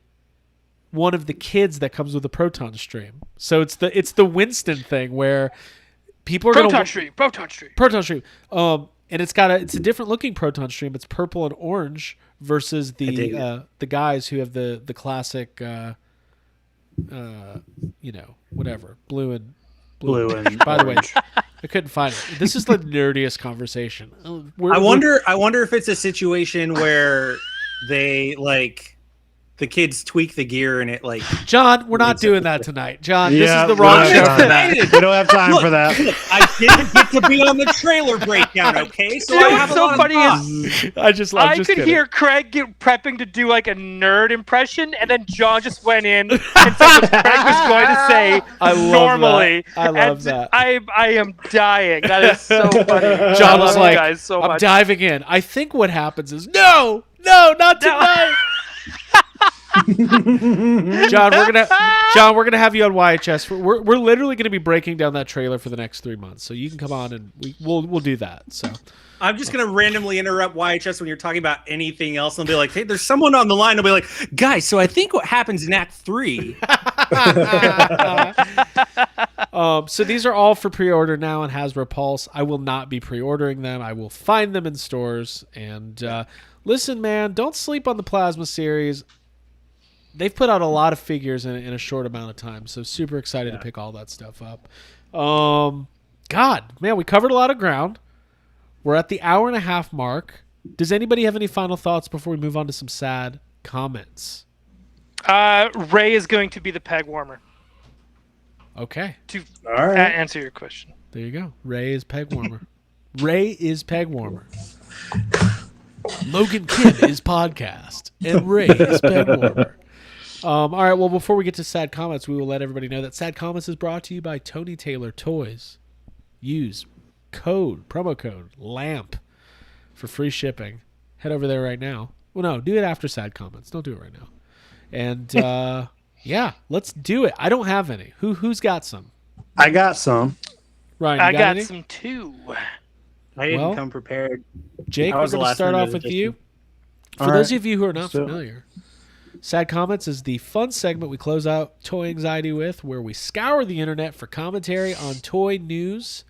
one of the kids that comes with a proton stream. So it's the Winston thing where people are going to proton stream. And it's a different looking proton stream. It's purple and orange versus the guys who have the classic whatever, blue and by the way, I couldn't find it. This is the nerdiest conversation. I wonder if it's a situation where they the kids tweak the gear and it John, we're not doing that tonight. John, this is the wrong show for that. We don't have time for that. Look, I didn't get to be on the trailer breakdown, okay? So You know I have what's so funny is I could hear Craig prepping to do a nerd impression, and then John just went in and said what Craig was going to say normally. I love that. I am dying. That is so funny. John was like, guys so I'm much. diving in. I think what happens is, no, not tonight. John, John, we're gonna have you on YHS. We're literally gonna be breaking down that trailer for the next 3 months, so you can come on and we'll do that. So I'm just gonna randomly interrupt YHS when you're talking about anything else, and be like, "Hey, there's someone on the line." I'll be like, "Guys, so I think what happens in Act 3." So these are all for pre-order now on Hasbro Pulse. I will not be pre-ordering them. I will find them in stores. And listen, man, don't sleep on the Plasma series. They've put out a lot of figures in a short amount of time, so super excited to pick all that stuff up. God, man, we covered a lot of ground. We're at the 1.5 hour mark. Does anybody have any final thoughts before we move on to some sad comments? Ray is going to be the peg warmer. Okay. To All right. answer your question. There you go. Ray is peg warmer. Ray is peg warmer. Logan Kim is podcast, and Ray is peg warmer. All right. Well, before we get to sad comments, we will let everybody know that sad comments is brought to you by Tony Taylor Toys. Use promo code LAMP for free shipping. Head over there right now. Well, no, do it after sad comments. Don't do it right now. And yeah, let's do it. I don't have any. Who's got some? I got some. Ryan, I got any? some too. I didn't Well, come prepared. Jake, I we're was the going to last start minute off with addition. you. For All those right. of you who are not So- familiar, Sad Comments is the fun segment we close out Toy Anxiety with, where we scour the internet for commentary on toy news.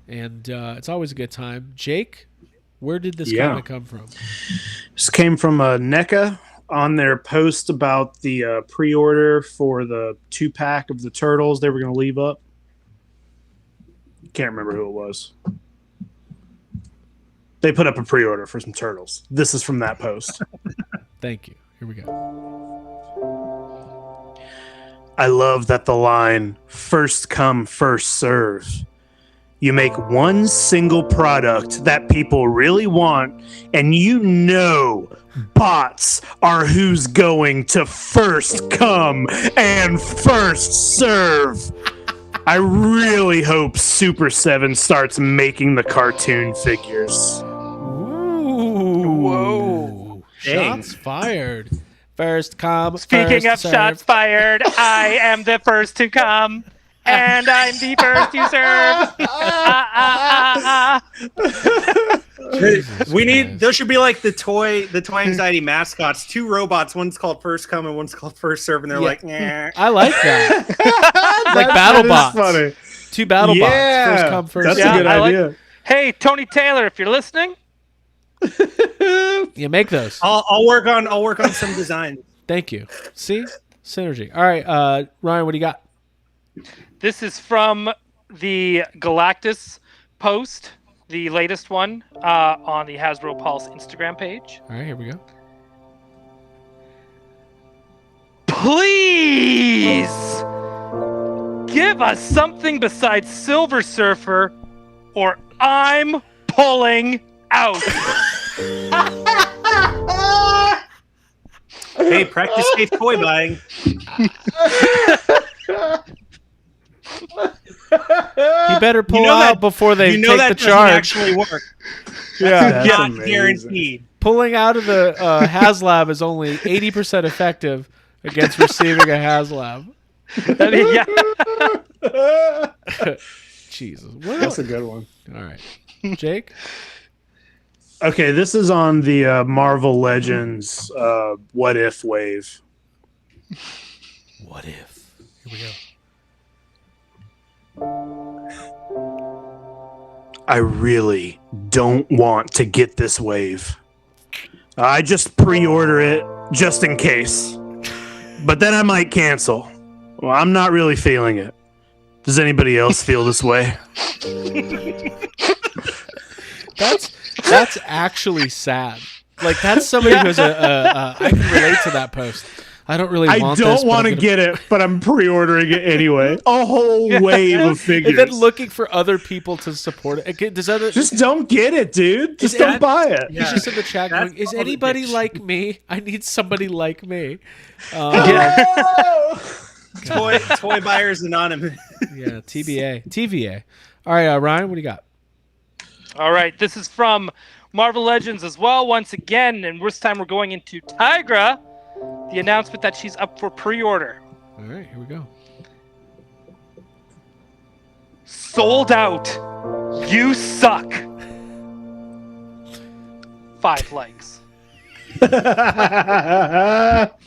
And it's always a good time. Jake, where did this comment come from? This came from NECA on their post about the pre-order for the 2-pack of the Turtles they were going to leave up. Can't remember who it was. They put up a pre-order for some Turtles. This is from that post. Thank you. Here we go. I love that the line, first come, first serve. You make one single product that people really want, and you know bots are who's going to first come and first serve. I really hope Super7 starts making the cartoon figures. Ooh. Whoa. Dang. Shots fired. First come, Speaking first of serve. shots fired, I am the first to come, and I'm the first to serve. We need. Those should be like the toy anxiety mascots. 2 robots. One's called First Come and one's called First Serve, and they're like, nah. I like that. Like That is BattleBots. funny. 2 BattleBots. Yeah, First come, first that's serve. a good I like- idea. Hey, Tony Taylor, if you're listening, Yeah, make those. I'll work on some design. Thank you. See? Synergy. All right, Ryan, what do you got? this is from the Galactus post, the latest one on the Hasbro Pulse Instagram page. All right, here we go. Please give us something besides Silver Surfer, or I'm pulling out. Hey, practice safe toy buying. You better pull know out that- before they You know take that the doesn't charge. actually work. Yeah. That's Not amazing. guaranteed. Pulling out of the HasLab is only 80% effective against receiving a HasLab. I mean, yeah. Jesus. That's a good one. All right. Jake? Okay, this is on the Marvel Legends What If wave. What if? Here we go. I really don't want to get this wave. I just pre-order it just in case. But then I might cancel. Well, I'm not really feeling it. Does anybody else feel this way? That's actually sad. Like, that's somebody who's I can relate to that post. I don't really I want this. don't but want I'm to gonna- get it, but I'm pre-ordering it anyway. A whole wave of figures. And then looking for other people to support it. Okay, does other Just don't get it, dude. Just Is don't that- buy it. He's just in the chat That's going, is all it anybody takes. like me? I need somebody like me. Toy buyers anonymous. Yeah, TVA. All right, Ryan, what do you got? All right, this is from Marvel Legends as well, once again, and this time we're going into Tigra, the announcement that she's up for pre-order. All right, here we go. Sold out. You suck. 5 likes.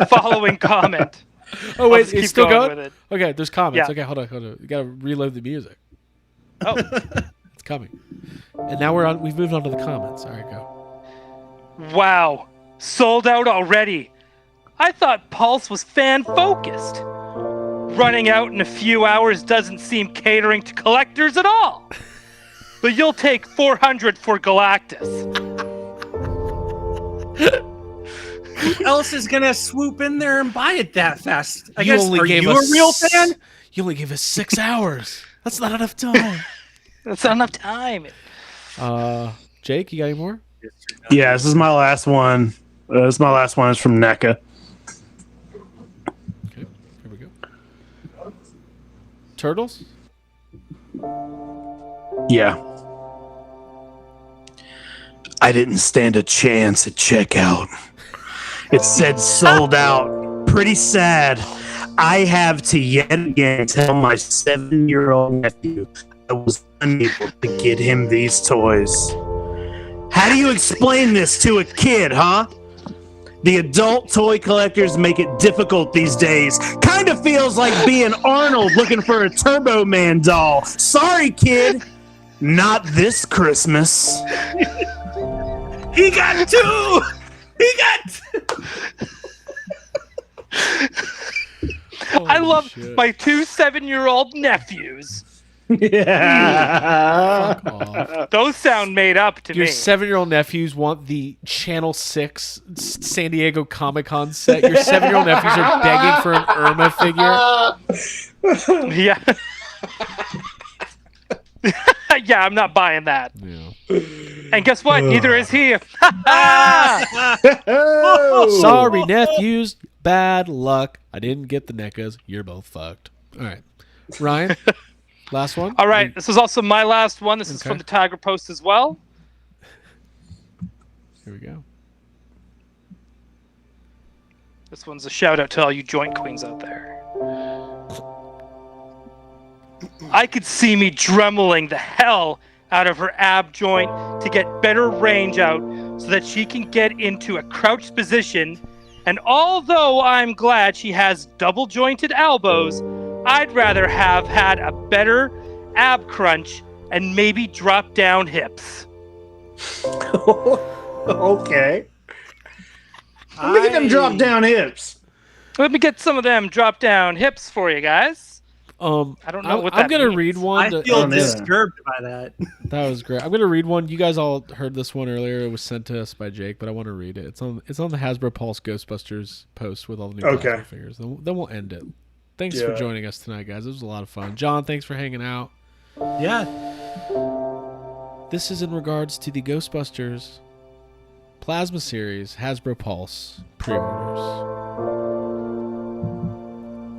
Following comment. Oh I'll wait, just it's keep still going going? with it. Okay, there's comments. Yeah. Okay, hold on. You gotta reload the music. Oh, It's coming. And now we've moved on to the comments. All right, go. wow. Sold out already. I thought Pulse was fan focused. Running out in a few hours doesn't seem catering to collectors at all. But you'll take 400 for Galactus. Who else is gonna swoop in there and buy it that fast? I You guess. only Are gave you us a real fan? You only gave us 6 hours. That's not enough time. That's not enough time. Jake, you got any more? Yeah, this is my last one. This is my last one. It's from NECA. Okay, here we go. Turtles? Yeah. I didn't stand a chance at checkout. It said sold out. Pretty sad. I have to yet again tell my 7-year-old nephew I was unable to get him these toys. How do you explain this to a kid, huh? The adult toy collectors make it difficult these days. Kind of feels like being Arnold looking for a Turbo Man doll. Sorry, kid. Not this Christmas. He got 2. He got 2. I love shit. my 2 7-year-old nephews. Yeah. Fuck off. Those sound made up to Your me. 7-year-old nephews want the Channel 6 San Diego Comic-Con set. Your 7-year-old nephews are begging for an Irma figure. Yeah. Yeah, I'm not buying that. Yeah. And guess what? Neither is he. Sorry, nephews. Bad luck. I didn't get the NECAs. You're both fucked. All right. Ryan, last one? All right, this is also my last one. This is Okay. from the Tiger Post as well. Here we go. This one's a shout out to all you joint queens out there. I could see me dremeling the hell out of her ab joint to get better range out so that she can get into a crouched position. And although I'm glad she has double jointed elbows, I'd rather have had a better ab crunch and maybe drop down hips. Okay. Look at them drop down hips. Let me get some of them drop down hips for you guys. I don't know what I'm that gonna means. read one. I that- feel yeah. disturbed by that. That was great. I'm gonna read one. You guys all heard this one earlier. It was sent to us by Jake, but I want to read it. It's on the Hasbro Pulse Ghostbusters post with all the new Okay. plasma figures. Then we'll end it. Thanks for Yeah. joining us tonight, guys. It was a lot of fun. John, thanks for hanging out. Yeah. This is in regards to the Ghostbusters Plasma Series Hasbro Pulse pre-orders.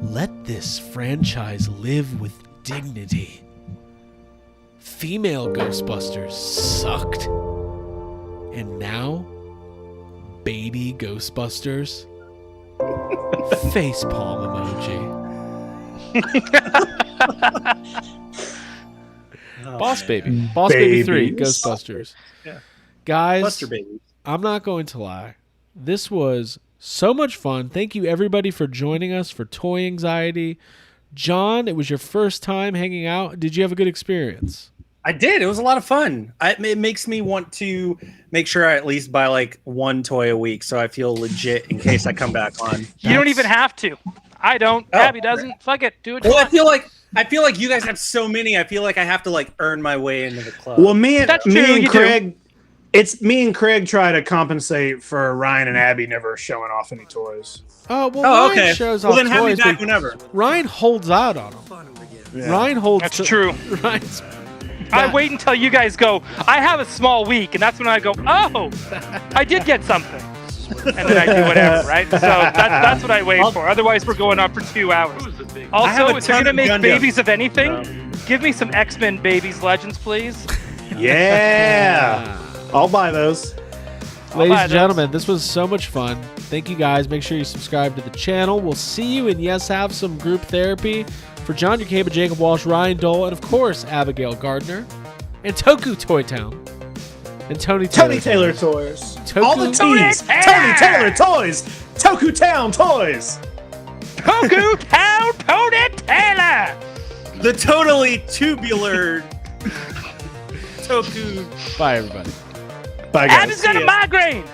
Let this franchise live with dignity. Female Ghostbusters sucked. And now, baby Ghostbusters? Facepalm emoji. Boss Baby. Boss Baby 3, Babies. Ghostbusters. Yeah. Guys, Buster baby. I'm not going to lie. This was so much fun. Thank you, everybody, for joining us for Toy Anxiety. John, it was your first time hanging out. Did you have a good experience? I did. It was a lot of fun. It makes me want to make sure I at least buy like one toy a week, so I feel legit in case I come back on. You don't even have to. I don't. Oh. Abby doesn't. Fuck it. Do it. Well, I feel like you guys have so many. I feel like I have to like earn my way into the club. Well, me That's true, and you do. Craig, it's me and Craig try to compensate for Ryan and Abby never showing off any toys. Oh, well, Oh, Ryan okay. shows Well, off then have me toys, back but whenever. Ryan holds out on them. Fun begins. Yeah. Ryan holds That's true. Ryan's, I wait until you guys go, I have a small week, and that's when I go, oh, I did get something. And then I do whatever, right? So that's what I wait for. Otherwise, we're going on for 2 hours. Who's the big I have Also, a if you're ton going to of make Gundam. babies of anything, give me some X-Men Babies Legends, please. Yeah, I'll buy those. Ladies buy and those. gentlemen, this was so much fun. Thank you guys. Make sure you subscribe to the channel. We'll see you in Yes Have Some Group Therapy. For John Yakaba, Jacob Walsh, Ryan Dole, and of course, Abigail Gardner, and Toku Toy Town, and Tony Taylor Toys. Toku- All the teams. Tony Taylor Toys. Toku Town Toys. Toku Town Tony Taylor. The totally tubular Toku. Bye, everybody. Bye, guys. Abby's got a migraine.